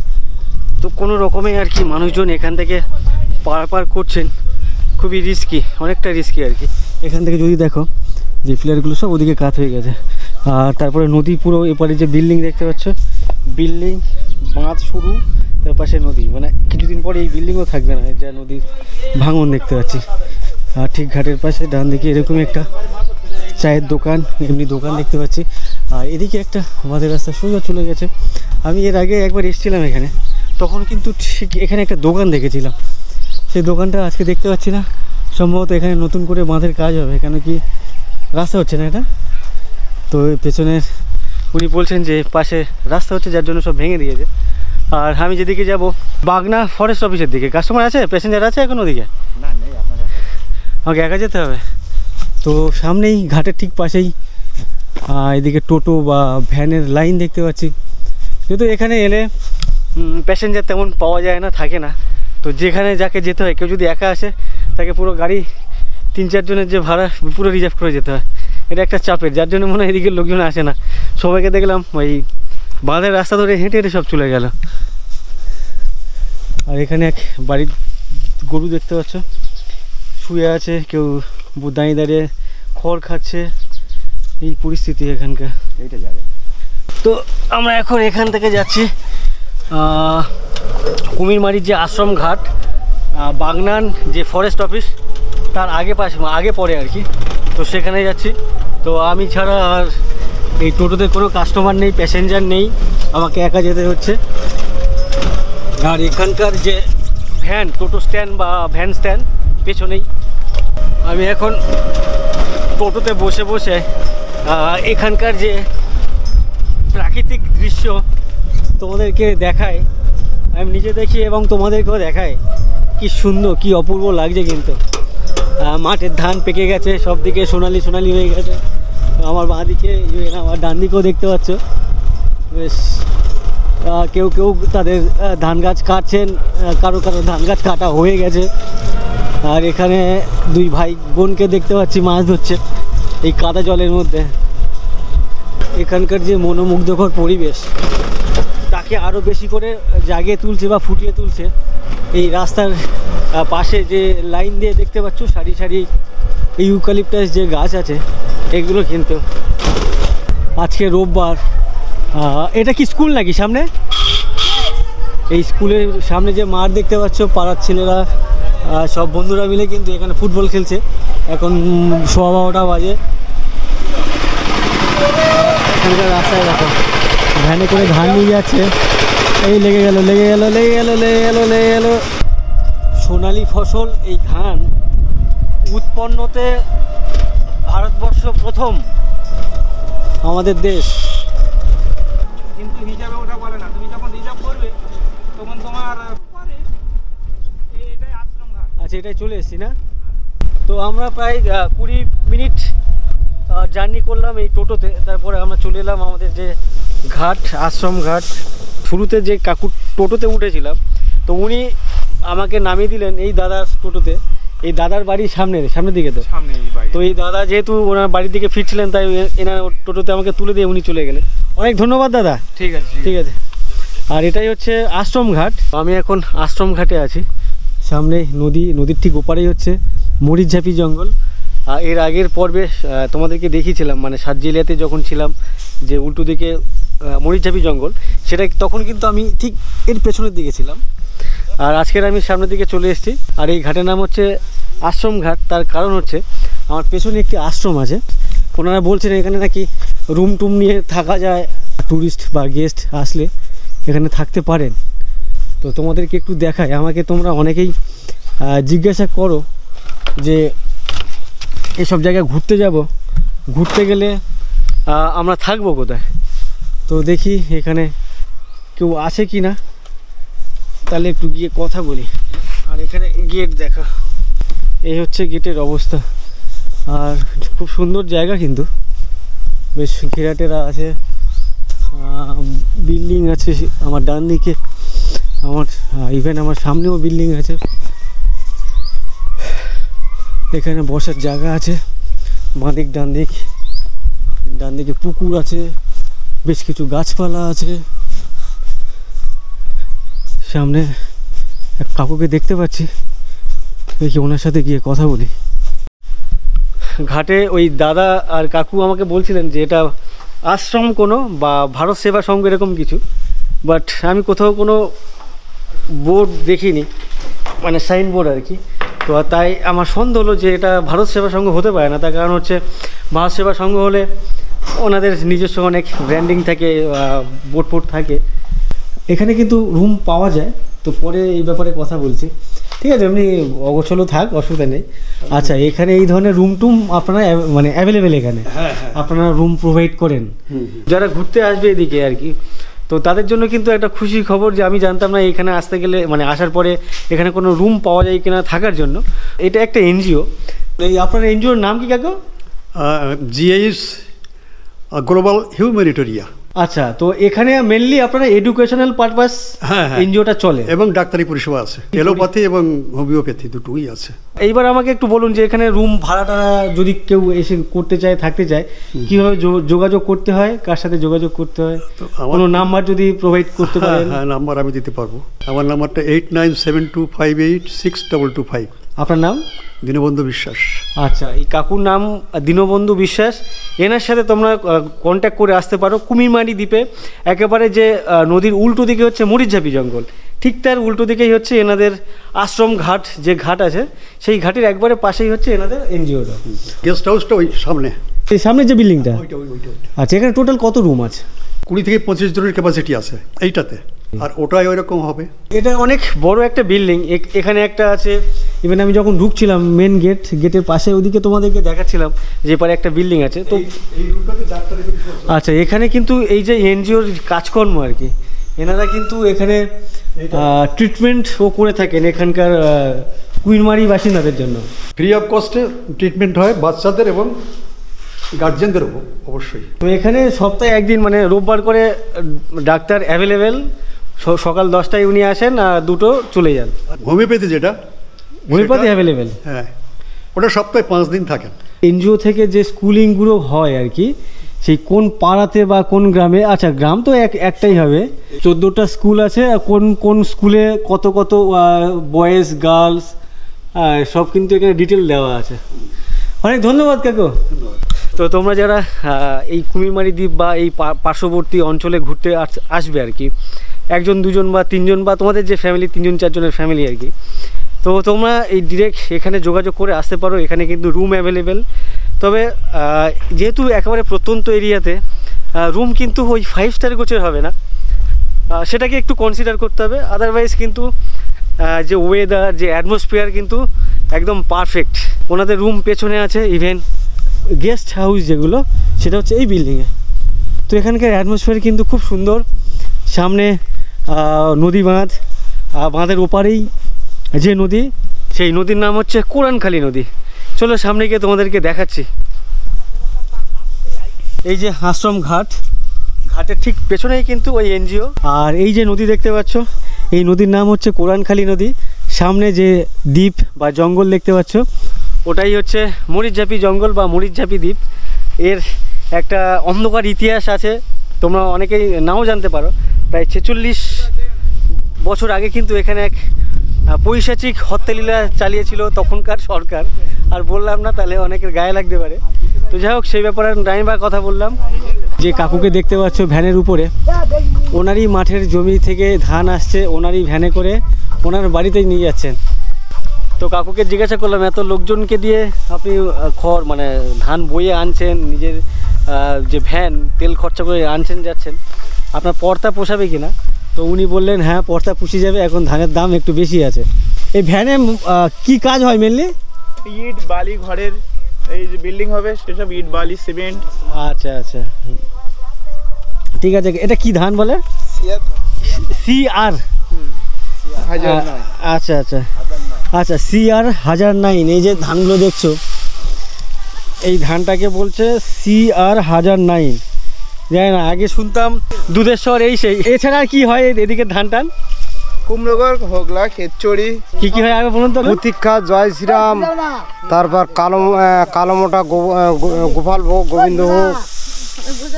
তো কোনো রকমে আর কি মানুষজন এখান থেকে পার করছেন, খুবই রিস্কি, অনেকটা রিস্কি আর কি। এখান থেকে যদি দেখো যে পিলারগুলো সব ওদিকে কাত হয়ে গেছে। আর তারপরে নদী পুরো এপারে যে বিল্ডিং দেখতে পাচ্ছ, বিল্ডিং বাঁধ শুরু, তার পাশে নদী, মানে কিছুদিন পরে এই বিল্ডিংও থাকবে না, যা নদীর ভাঙন দেখতে পাচ্ছি। আর ঠিক ঘাটের পাশে ডান দিকে এরকম একটা চায়ের দোকান, এমনি দোকান দেখতে পাচ্ছি। আর এদিকে একটা আমাদের রাস্তা সোজা চলে গেছে। আমি এর আগে একবার এসেছিলাম এখানে, তখন কিন্তু ঠিক এখানে একটা দোকান দেখেছিলাম, সেই দোকানটা আজকে দেখতে পাচ্ছি না। সম্ভবত এখানে নতুন করে বাঁধের কাজ হবে, কেন কি রাস্তা হচ্ছে না এটা। তো পেছনের উনি বলছেন যে পাশে রাস্তা হচ্ছে, যার জন্য সব ভেঙে দিয়েছে। আর আমি যেদিকে যাব বাগনা ফরেস্ট অফিসের দিকে। কাস্টমার আছে, প্যাসেঞ্জার আছে এখন ওদিকে? না নেই, আপনার আমাকে একা যেতে হবে। তো সামনেই ঘাটের ঠিক পাশেই এদিকে টোটো বা ভ্যানের লাইন দেখতে পাচ্ছি। কিন্তু এখানে এলে প্যাসেঞ্জার তেমন পাওয়া যায় না, থাকে না। তো যেখানে যাকে যেতে হয়, কেউ যদি একা আসে তাকে পুরো গাড়ি 3-4 জনের যে ভাড়া পুরো রিজার্ভ করে যেতে হয়। এটা একটা চাপের, যার জন্য মনে হয় এদিকে লোকজন আসে না। সবাইকে দেখলাম ওই বাঁধের রাস্তা ধরে হেঁটে হেঁটে সব চলে গেল। আর এখানে এক বাড়ির গরু দেখতে পাচ্ছ, শুয়ে আছে, কেউ দাঁড়িয়ে দাঁড়িয়ে খড় খাচ্ছে, এই পরিস্থিতি এখানকার। এইটা যাবে। তো আমরা এখন এখান থেকে যাচ্ছি কুমিরমারির যে আশ্রম ঘাট, বাগনান যে ফরেস্ট অফিস তার আগে পরে আর কি। তো সেখানে যাচ্ছি। তো আমি ছাড়া আর এই টোটোতে কোনো কাস্টমার নেই, প্যাসেঞ্জার নেই, আমাকে একা যেতে হচ্ছে। আর এখানকার যে ভ্যান, টোটো স্ট্যান্ড বা ভ্যান স্ট্যান্ড পেছনেই। আমি এখন টোটোতে বসে বসে এখানকার যে প্রাকৃতিক দৃশ্য তোমাদেরকে দেখায়, আমি নিজে দেখি এবং তোমাদেরকেও দেখায়। কি সুন্দর, কি অপূর্ব লাগছে। কিন্তু মাঠের ধান পেকে গেছে, সব দিকে সোনালি সোনালি হয়ে গেছে। আমার বাঁ দিকে, আমার ডান দিকেও দেখতে পাচ্ছ বেশ কেউ কেউ তাদের ধান গাছ কাটছেন, কারো ধান গাছ কাটা হয়ে গেছে। আর এখানে দুই ভাই বোনকে দেখতে পাচ্ছি মাছ ধরছে এই কাদা জলের মধ্যে। এখানকার যে মনোমুগ্ধকর পরিবেশ, তাকে আরও বেশি করে জাগিয়ে তুলছে বা ফুটিয়ে তুলছে এই রাস্তার পাশে যে লাইন দিয়ে দেখতে পাচ্ছ সারি সারি ইউক্যালিপটাস যে গাছ আছে এগুলো। কিন্তু আজকে রোববার, এটা কি স্কুল নাকি সামনে? এই স্কুলের সামনে যে মাঠ দেখতে পাচ্ছ, পাড়ার ছেলেরা সব বন্ধুরা মিলে কিন্তু এখানে ফুটবল খেলছে। এখন 12:15 বাজে। এখানকার রাস্তায় দেখো ভ্যানে করে ধান নিয়ে যাচ্ছে। এই লেগে গেল সোনালি ফসল। এই ধান উৎপন্নতে ভারতবর্ষ প্রথম, আমাদের দেশ। কিন্তু হিসাবে ওটা বলে না, তুমি যখন রিজার্ভ করবে তখন তোমার এটাই আশ্রম ঘাট। আচ্ছা, এটাই চলে এসেছি না? তো আমরা প্রায় 20 মিনিট জার্নি করলাম এই টোটোতে। তারপরে আমরা চলে এলাম আমাদের যে ঘাট, আশ্রম ঘাট। শুরুতে যে কাকু টোটোতে উঠেছিলাম, তো উনি আমাকে নামিয়ে দিলেন এই দাদার টোটোতে। এই দাদার বাড়ির সামনের দিকে। তো সামনে এই বাড়ি। তো এই দাদা যেহেতু ওনার বাড়ির দিকে ফিরছিলেন, তাই এনার টোটোতে আমাকে তুলে দিয়ে উনি চলে গেলেন। অনেক ধন্যবাদ দাদা। ঠিক আছে, ঠিক আছে। আর এটাই হচ্ছে আশ্রম ঘাট। আমি এখন আশ্রম ঘাটে আছি। সামনে নদীর ঠিক ওপারেই হচ্ছে মরিচঝাপি জঙ্গল। এর আগের পর্বে তোমাদেরকে দেখিয়েছিলাম, মানে সাতজিলিয়াতে যখন ছিলাম, যে উল্টো দিকে মরিচঝাপি জঙ্গল, সেটা তখন কিন্তু আমি ঠিক এর পেছনের দিকে ছিলাম। আর আজকের আমি সামনের দিকে চলে এসেছি। আর এই ঘাটের নাম হচ্ছে আশ্রম ঘাট। তার কারণ হচ্ছে আমার পেছনে একটি আশ্রম আছে। ওনারা বলছেন এখানে নাকি রুম টুম নিয়ে থাকা যায়, ট্যুরিস্ট বা গেস্ট আসলে এখানে থাকতে পারেন। তো তোমাদেরকে একটু দেখায়। আমাকে তোমরা অনেকেই জিজ্ঞাসা করো যে এসব জায়গায় ঘুরতে গেলে আমরা থাকবো কোথায়। তো দেখি এখানে কেউ আছে কি না, তাহলে একটু গিয়ে কথা বলি। আর এখানে গেট দেখা, এই হচ্ছে গেটের অবস্থা। আর খুব সুন্দর জায়গা, কিন্তু বেশ ঘেরাটেরা আছে, বিল্ডিং আছে আমার ডান দিকে, আমার ইভেন আমার সামনেও বিল্ডিং আছে। এখানে বসার জায়গা আছে, বাঁদিক ডান দিকে পুকুর আছে, বেশ কিছু গাছপালা আছে। সামনে এক কাকুকে দেখতে পাচ্ছি, দেখি ওনার সাথে গিয়ে কথা বলি। ঘাটে ওই দাদা আর কাকু আমাকে বলছিলেন যে এটা আশ্রম কোনো বা ভারত সেবা সংঘ এরকম কিছু, বাট আমি কোথাও কোনো বোর্ড দেখিনি, মানে সাইনবোর্ড আর কি। তো তাই আমার সন্দেহ হলো যে এটা ভারত সেবা সংঘ হতে পারে না। তার কারণ হচ্ছে ভারত সেবা সংঘ হলে ওনাদের নিজস্ব অনেক ব্র্যান্ডিং থাকে, বোর্ড থাকে। এখানে কিন্তু রুম পাওয়া যায়, তো পরে এই ব্যাপারে কথা বলছি, ঠিক আছে? এমনি অগোছলো থাক, অসুবিধা নেই। আচ্ছা, এখানে এই ধরনের রুম টুম আপনারা মানে অ্যাভেলেবেল এখানে আপনারা রুম প্রোভাইড করেন যারা ঘুরতে আসবে এদিকে আর কি? তো তাদের জন্য কিন্তু একটা খুশির খবর যে আমি জানতাম না এখানে আসতে গেলে, মানে আসার পরে এখানে কোনো রুম পাওয়া যায় কিনা থাকার জন্য। এটা একটা এনজিও। এই আপনার এনজিওর নাম কি কাকু? GH global humanitarian. আচ্ছা, তো এখানে মেনলি আপনারা এডুকেশনাল পারপাস এনজিওটা চলে এবং ডাক্তারি পরিষেবা আছে, এলোপ্যাথি এবং হোমিওপ্যাথি দুটোই আছে। এইবার আমাকে একটু বলুন যে এখানে রুম ভাড়াটা যদি কেউ এসে করতে চায়, থাকতে চায়, কীভাবে যোগাযোগ করতে হয়, কার সাথে যোগাযোগ করতে হয়? কোনো নাম্বার যদি প্রোভাইড করতে পারেন? হ্যাঁ, নাম্বার আমি দিতে পারবো। আমার নাম্বারটা 8972586225। আপনার নাম? দীনবন্ধু বিশ্বাস। আচ্ছা, এই কাকুর নাম দীনবন্ধু বিশ্বাস। এনার সাথে তোমরা কন্ট্যাক্ট করে আসতে পারো। কুমিরমারি দ্বীপে একেবারে যে নদীর উল্টো দিকে হচ্ছে মরিচঝাপি জঙ্গল, ঠিক তার উল্টো দিকেই হচ্ছে এনাদের আশ্রম ঘাট, যে ঘাট আছে সেই ঘাটের একবারে পাশেই হচ্ছে এনাদের এনজিওটা। গেস্ট হাউসটা ওই সামনে, এই সামনে যে বিল্ডিংটা। ওইটা। আচ্ছা, এখানে টোটাল কত রুম আছে? 20 থেকে 25 জনের ক্যাপাসিটি আছে এইটাতে, আর ওটাই ওই রকম হবে। এটা অনেক বড় একটা বিল্ডিং। এখানে একটা আছে, ইভেন আমি যখন ঢুকছিলাম মেন গেটের পাশে ওদিকে তোমাদেরকে দেখাচ্ছিলাম যে পারে একটা বিল্ডিং আছে। তো আচ্ছা, এখানে কিন্তু এই যে এনজিওর কাজকর্ম আর কি, এনারা কিন্তু এখানে ট্রিটমেন্টও করে থাকেন এখানকার কুমিরমারি বাসিন্দাদের জন্য। ফ্রি অফ কস্টে ট্রিটমেন্ট হয় বাচ্চাদের এবং গার্জেনদের অবশ্যই। তো এখানে সপ্তাহে একদিন, মানে রোববার করে ডাক্তার অ্যাভেলেবেল। সকাল 10টায় উনি আসেন আর 2টো চলে যান। হোমিওপ্যাথি যেটা, হোমিওপ্যাথি অ্যাভেলেবেল। হ্যাঁ, ওটা সপ্তাহে 5 দিন থাকেন। এনজিও থেকে যে স্কুলিংগুলো হয় আর কি, সেই কোন পাড়াতে বা কোন গ্রামে, আচ্ছা গ্রাম তো একটাই হবে, 14টা স্কুল আছে, কোন স্কুলে কত বয়েজ গার্লস সব কিন্তু এখানে ডিটেল দেওয়া আছে। অনেক ধন্যবাদ কাকু। তো তোমরা যারা এই কুমিরমারি দ্বীপ বা এই পার্শ্ববর্তী অঞ্চলে ঘুরতে আসবে আর কি, 1 2 বা 3 বা তোমাদের যে ফ্যামিলি 3 4 জনের ফ্যামিলি আর কি, তো তোমরা এই ডিরেক্ট এখানে যোগাযোগ করে আসতে পারো। এখানে কিন্তু রুম অ্যাভেলেবেল। তবে যেহেতু একেবারে প্রত্যন্ত এরিয়াতে রুম কিন্তু ওই 5 স্টার কোচের হবে না, সেটাকে একটু কনসিডার করতে হবে। আদারওয়াইজ কিন্তু যে ওয়েদার, যে অ্যাটমসফিয়ার কিন্তু একদম পারফেক্ট। ওনাদের রুম পেছনে আছে, ইভেন গেস্ট হাউস যেগুলো সেটা হচ্ছে এই বিল্ডিংয়ে। তো এখানকার অ্যাটমসফিয়ার কিন্তু খুব সুন্দর। সামনে নদী বাঁধের ওপারেই যে নদী, সেই নদীর নাম হচ্ছে কোরানখালী নদী। চলো সামনে গিয়ে তোমাদেরকে দেখাচ্ছি। এই যে আশ্রম ঘাটের ঠিক পেছনেই কিন্তু ওই এনজিও। আর এই যে নদী দেখতে পাচ্ছ, এই নদীর নাম হচ্ছে কোরানখালী নদী। সামনে যে দ্বীপ বা জঙ্গল দেখতে পাচ্ছ, ওটাই হচ্ছে মরিচঝাপি জঙ্গল বা মরিচঝাপি দ্বীপ। এর একটা অন্ধকার ইতিহাস আছে, তোমরা অনেকেই নাও জানতে পারো। প্রায় 46 বছর আগে কিন্তু এখানে এক পৈশাচিক হত্যালীলা চালিয়েছিল তখনকার সরকার। আর বললাম না, তাহলে অনেকের গায়ে লাগতে পারে। তো যাই হোক, সেই ব্যাপারে আমি বা কথা বললাম। যে কাকুকে দেখতে পাচ্ছ ভ্যানের উপরে, ওনারই মাঠের জমি থেকে ধান আসছে, ওনারই ভ্যানে করে ওনার বাড়িতেই নিয়ে যাচ্ছেন। তো কাকুকে জিজ্ঞাসা করলাম, এত লোকজনকে দিয়ে আপনি খড় মানে ধান বয়ে আনছেন, নিজের যে ভ্যান তেল খরচা করে আনছেন যাচ্ছেন, আপনার পর্তা পোষাবে কিনা? তো উনি বললেন হ্যাঁ, পর্তা পুষে যাবে, এখন ধানের দাম একটু বেশি আছে। এই ভ্যানে কি কাজ হয় মেনলি? ইট বালি, ঘরের এই যে বিল্ডিং হবে সেসব ইট বালি সিমেন্ট। আচ্ছা আচ্ছা, ঠিক আছে। এটা কি ধান বলে? CR। আচ্ছা আচ্ছা আচ্ছা, CR 1009। এই যে ধানগুলো দেখছো, এই ধানটাকে বলছে CR 1009। জানি না, আগে শুনতাম দুধেশ্বর এই সেই, এছাড়া আর কি হয় এদিকে ধান টান? কুমড়োগড়, হোগলা, খেতচড়ি। কি হয় আগে বলুন তো? প্রতীক্ষা, জয় শ্রীরাম, তারপর কালো মোটা, গোপাল ভোগ, গোবিন্দ ভোগ।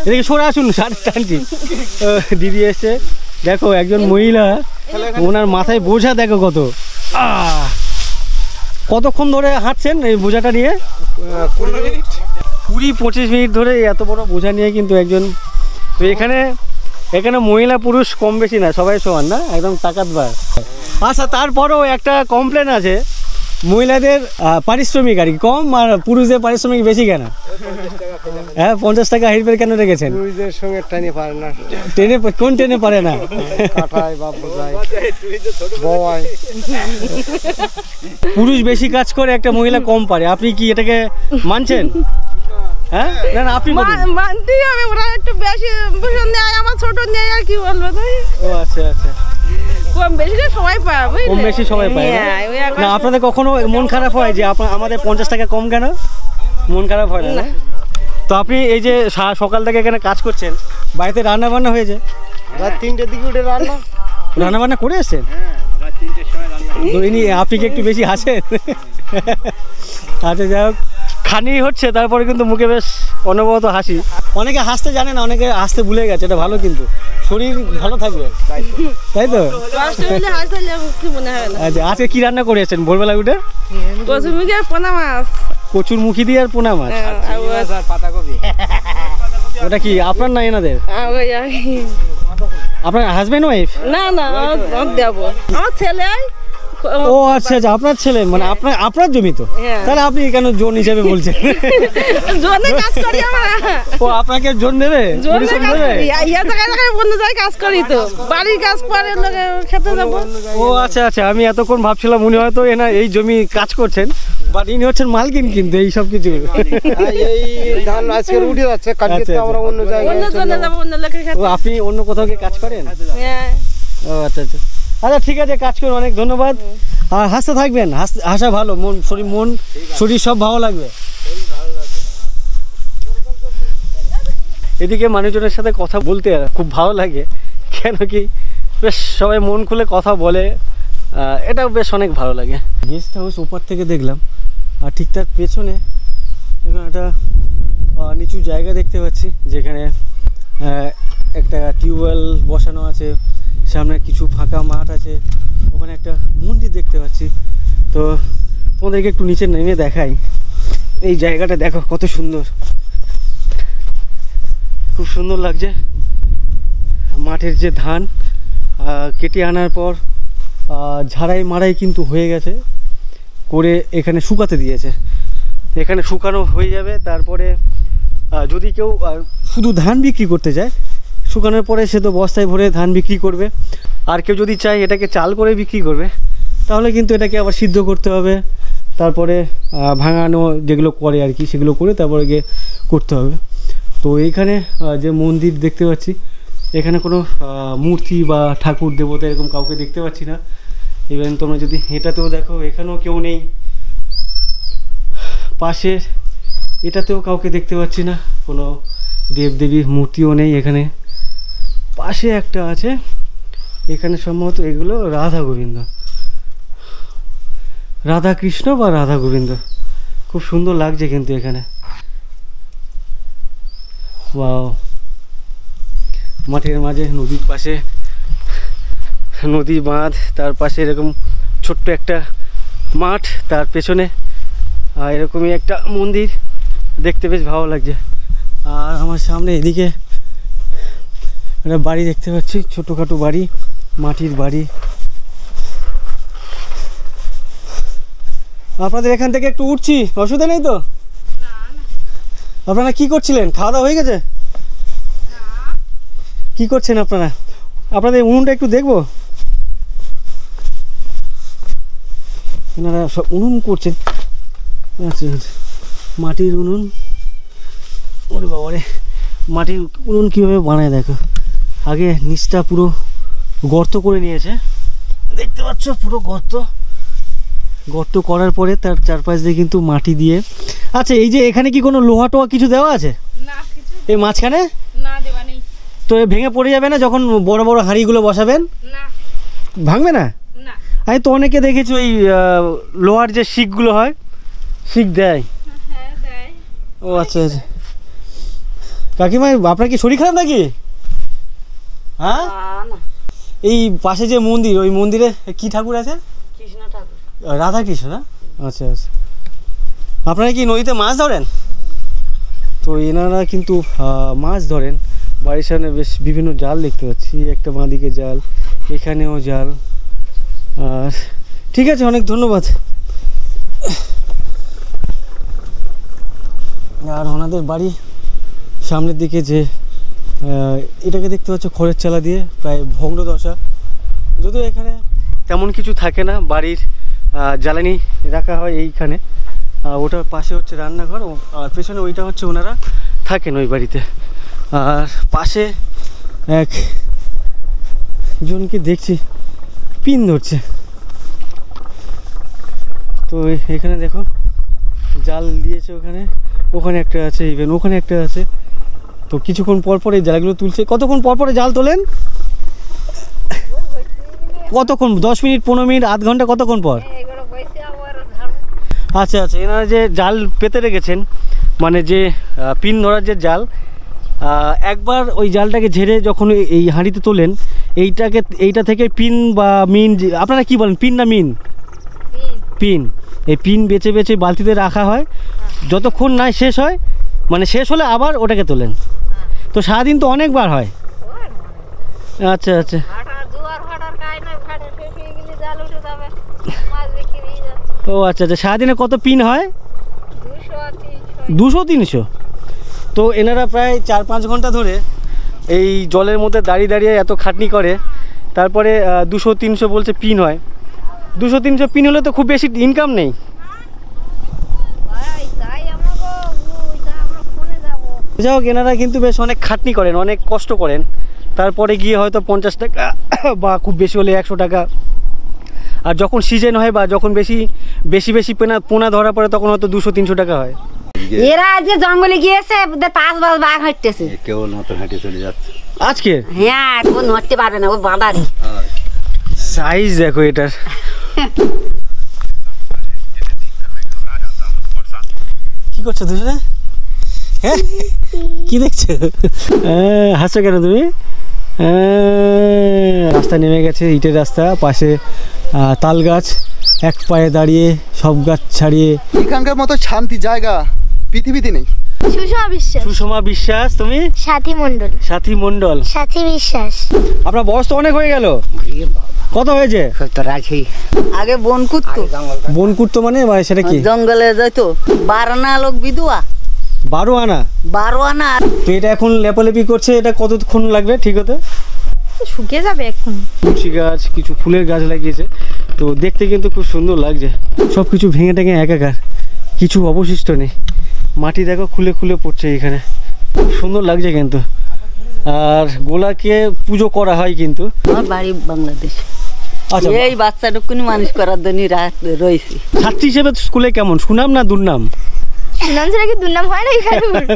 এদিকে সরে আসুন, সার টানছি। দিদি এসছে, দেখো একজন মহিলা, ওনার মাথায় বোঝা দেখো কত। কতক্ষণ ধরে হাঁটছেন এই বোঝাটা নিয়ে? 20-25 মিনিট ধরে এত বড় বোঝা নিয়ে কিন্তু একজন। তো এখানে মহিলা পুরুষ কম বেশি না, সবাই সমান না, একদম তাকাতবার। আচ্ছা, তারপরেও একটা কমপ্লেন আছে, মহিলাদের পারিশ্রমিক আর কি কম, আর পুরুষদের পারিশ্রমিক বেশি কেন? হ্যাঁ, 50 টাকা হেল্পের কেন রেখেছেন? পুরুষদের সঙ্গে ট্রেনে পারে না। ট্রেনে কোন ট্রেনে পারে না? কাটায় বা বোঝায়, বওয়ায়। পুরুষ বেশি কাজ করে, একটা মহিলা কম পারে, আপনি কি এটাকে মানছেন? হ্যাঁ, না আপনি মানতেই হবে, ওরা একটু বেশি বেতন দেয়, আমার ছোট নেই, আর কি বলবো তাই। ও আচ্ছা আচ্ছা, কম বেশি সবাই পায়, কম বেশি সবাই পায় না? আপনাদের কখনো মন খারাপ হয় যে আমাদের 50 টাকা কম কেন? মন খারাপ হয় না? তো আপনি এই যে সকাল থেকে এখানে কাজ করছেন, বাড়িতে রান্না বান্না হয়েছে? রাত 3টের দিকে উঠে রান্না বান্না করে এসছেন? তো ইনি আপনি কি একটু বেশি হাসেন? আচ্ছা, যাই হোক, খানি হচ্ছে, তারপরে কিন্তু মুখে বেশ অনবরত হাসি। অনেকে হাসতে জানে না, অনেকে হাসতে ভুলে গেছে, এটা ভালো, কিন্তু শরীর ভালো থাকবে, তাই তো? আচ্ছা, আজকে কি রান্না করে এসেছেন ভোরবেলা উঠে? কচুরমুখী আর পোনা মাছ। কচুর মুখি দিয়ে আর পোনা মাছ। পাতাকপি। ওটা কি আপনার না এনাদের? আপনার হাজবেন্ড ওয়াইফ? না দেবো, আমার ছেলে। ও আচ্ছা আচ্ছা, আপনার ছেলে, মানে আপনার জমি তো, তাহলে আপনি কেন জোন হিসেবে বলছেন? জোনে কাজ করি আমরা। ও আপনাকে জোন দেবে? পরিশ্রম দেবে? বন্ধু যায় কাজ করি, তো বাড়ির কাজ করে খেতে যাবো। ও আচ্ছা আচ্ছা, আমি এতক্ষণ ভাবছিলাম উনি হয়তো এই জমি কাজ করছেন, বাট ইনি হচ্ছেন মালকিন কিন্তু এই সব কিছু। এই ধান আজকে উঠে যাচ্ছে, কালকে তো আমরা অন্য জায়গায় চলে যাব। ও আপনি অন্য কোথাও গিয়ে কাজ করেন? হ্যাঁ। ও আচ্ছা আচ্ছা, আচ্ছা ঠিক আছে, কাজ করুন, অনেক ধন্যবাদ। আর হাসতে থাকবেন, হাসা ভালো, মন শরীর সব ভালো লাগবে। এদিকে মানুষজনের সাথে কথা বলতে খুব ভালো লাগে, কেন কি বেশ সবাই মন খুলে কথা বলে, এটাও বেশ অনেক ভালো লাগে। গেস্ট হাউস ওপার থেকে দেখলাম, আর ঠিক তার পেছনে এখানে একটা নিচু জায়গা দেখতে পাচ্ছি, যেখানে একটা টিউবওয়েল বসানো আছে, সামনে কিছু ফাঁকা মাঠ আছে, ওখানে একটা মন্দির দেখতে পাচ্ছি। তো তোমাদেরকে একটু নিচে নেমে দেখাই, এই জায়গাটা দেখো কত সুন্দর, খুব সুন্দর লাগছে। মাঠের যে ধান কেটে আনার পর ঝাড়াই মাড়াই কিন্তু হয়ে গেছে, করে এখানে শুকাতে দিয়েছে, এখানে শুকানো হয়ে যাবে। তারপরে যদি কেউ শুধু ধান বিক্রি করতে যায়, শুকানোর পরে সে তো বস্তায় ভরে ধান বিক্রি করবে, আর কেউ যদি চায় এটাকে চাল করে বিক্রি করবে, তাহলে কিন্তু এটাকে আবার সিদ্ধ করতে হবে, তারপরে ভাঙানো যেগুলো করে আর কি, সেগুলো করে তারপরে গিয়ে করতে হবে। তো এইখানে যে মন্দির দেখতে পাচ্ছি, এখানে কোনো মূর্তি বা ঠাকুর দেবতা এরকম কাউকে দেখতে পাচ্ছি না। ইভেন তোমরা যদি এটাতেও দেখো, এখানেও কেউ নেই, পাশের এটাতেও কাউকে দেখতে পাচ্ছি না, কোনো দেবদেবীর মূর্তিও নেই এখানে। পাশে একটা আছে, এখানে সম্ভবত এগুলো রাধা গোবিন্দ, রাধা কৃষ্ণ বা রাধা গোবিন্দ, খুব সুন্দর লাগছে কিন্তু এখানে। ওয়াও, মাঠের মাঝে নদীর পাশে নদী বাঁধ, তার পাশে এরকম ছোট্ট একটা মাঠ, তার পেছনে এরকমই একটা মন্দির, দেখতে বেশ ভালো লাগছে। আর আমার সামনে এদিকে একটা বাড়ি দেখতে পাচ্ছি, ছোটোখাটো বাড়ি, মাটির বাড়ি। আপনাদের এখান থেকে একটু উঠছি, অসুবিধা নেই তো? আপনারা কি করছিলেন? খাওয়া দাওয়া হয়ে গেছে? কি করছেন আপনারা? আপনাদের উনুনটা একটু দেখবো। এনারা সব উনুন করছেন, আচ্ছা মাটির উনুন। ওরে বাবারে, মাটির উনুন কীভাবে বানায় দেখো, আগে নিচটা পুরো গর্ত করে নিয়েছে, দেখতে পাচ্ছ পুরো গর্ত করার পরে তার চারপাশ দিয়ে কিন্তু মাটি দিয়ে। আচ্ছা, এই যে এখানে কি কোনো লোহা টোহা কিছু দেওয়া আছে? না, কিছু এই মাঝখানে? না দেওয়া নেই। তো এ ভেঙে পড়ে যাবে না যখন বড় বড় হাঁড়িগুলো বসাবেন? না ভাঙবে না? না আমি তো অনেকে দেখেছি ওই লোহার যে শিকগুলো হয়, শিক দেয়। হ্যাঁ দেয়। ও আচ্ছা আচ্ছা। কাকিমা আপনার কি শরীর খারাপ নাকি? হ্যাঁ, না এই পাশে যে মন্দির, ওই মন্দিরে কি ঠাকুর আছে? কৃষ্ণ ঠাকুর। রাধা কৃষ্ণ না? আচ্ছা আচ্ছা। আপনারা কি নদীতে মাছ ধরেন? তো এনারা কিন্তু মাছ ধরেন। বাড়ির সামনে বেশ বিভিন্ন জাল দেখতে পাচ্ছি, একটা বাঁদিকে জাল, এখানেও জাল। আর ঠিক আছে, অনেক ধন্যবাদ। আর ওনাদের বাড়ি সামনের দিকে যে এটাকে দেখতে পাচ্ছ খড়ের চালা দিয়ে প্রায় ভগ্নদশা, যদিও এখানে তেমন কিছু থাকে না, বাড়ির জ্বালানি রাখা হয় এইখানে। ওটার পাশে হচ্ছে রান্নাঘর, আর পেছনে ওইটা হচ্ছে ওনারা থাকেন ওই বাড়িতে। আর পাশে একজনকে দেখছি পিন ধরছে। তো এখানে দেখো জাল দিয়েছে, ওখানে একটা আছে, ইভেন ওখানে একটা আছে। তো কিছুক্ষণ পর পর এই জালগুলো তুলছে। কতক্ষণ পর পরে জাল তোলেন? কতক্ষণ? 10 মিনিট, 15 মিনিট, আধ ঘন্টা, কতক্ষণ পর? আচ্ছা আচ্ছা। এনারা যে জাল পেতে রেখেছেন, মানে যে পিন ধরার যে জাল, একবার ওই জালটাকে ঝেড়ে যখন এই হাঁড়িতে তোলেন, এইটা থেকে পিন বা মিন, আপনারা কি বলেন, পিন না মিন? পিন। এই পিন বেছে বেছে বালতিতে রাখা হয়, যতক্ষণ না শেষ হয়, মানে শেষ হলে আবার ওটাকে তোলেন। তো সারাদিন তো অনেকবার হয়। আচ্ছা আচ্ছা। ও আচ্ছা আচ্ছা। সারাদিনে কত পিন হয়? 200-300। তো এনারা প্রায় 4-5 ঘন্টা ধরে এই জলের মধ্যে দাঁড়িয়ে দাঁড়িয়ে এত খাটনি করে, তারপরে 200-300 বলছে পিন হয়। 200-300 পিন হলে তো খুব বেশি ইনকাম নেই। যাই হোক, এনারা কিন্তু বেশ অনেক খাটনি করেন, অনেক কষ্ট করেন, তারপরে গিয়ে হয়তো 50 টাকা বা খুব বেশি হলে 100 টাকা। আর যখন সিজন হয় বা যখন বেশি পোনা ধরা পড়ে, তখন হয়তো 200-300 টাকা হয়। এরা যে জঙ্গলে গিয়েছে, 5 বাঘ হাঁটতেছে, কেবল মতো হেঁটে চলে যাচ্ছে আজকে। হ্যাঁ, ও নড়তে পারবে না, ও বাঁধারি। সাইজ দেখো এটার। কি করছো দুজনে? হ্যাঁ, কি দেখছো? হাসছো কেন তুমি? রাস্তা নেমে গেছে, ইটের রাস্তা, পাশে তাল গাছ, এক পায়ে দাঁড়িয়ে, সব গাছ ছাড়িয়ে। এখানকার মতো শান্তি জায়গা পৃথিবীতে নেই। সুষমা বিশ্বাস। সুষমা বিশ্বাস। তুমি? সাথী মণ্ডল। সাথী মণ্ডল। সাথী বিশ্বাস। আপনার বয়স তো অনেক হয়ে গেল। কত হয়েছে? আগে বন কুত্তো। বন কুটতো মানে সেটা কি? জঙ্গলে যাইতো, 12 আনা লোক বিধবা। 12 আনা? 12 আনা। তো এটা এখন লেপালেপি করছে, এটা কতক্ষণ লাগবে ঠিক হতে? শুকিয়ে যাবে এখন। তুলসী গাছ, কিছু ফুলের গাছ লাগিয়েছে, তো দেখতে কিন্তু খুব সুন্দর লাগছে। সব কিছু ভেঙে টেঙে একাকার, কিছু অবশিষ্ট নেই। মাটি দেখো খুলে খুলে পড়ছে এখানে, খুব সুন্দর লাগছে কিন্তু। আর গোলাকে পুজো করা হয় কিন্তু। আমার বাড়ি বাংলাদেশ। আচ্ছা, এই বাচ্চাটুকুনি মানুষ করার জন্য রয়েছে। ছাত্রী হিসেবে স্কুলে কেমন সুনাম না দুর্নাম? সুনাম ছাড়া কি দুর্নাম হয় না এখানে?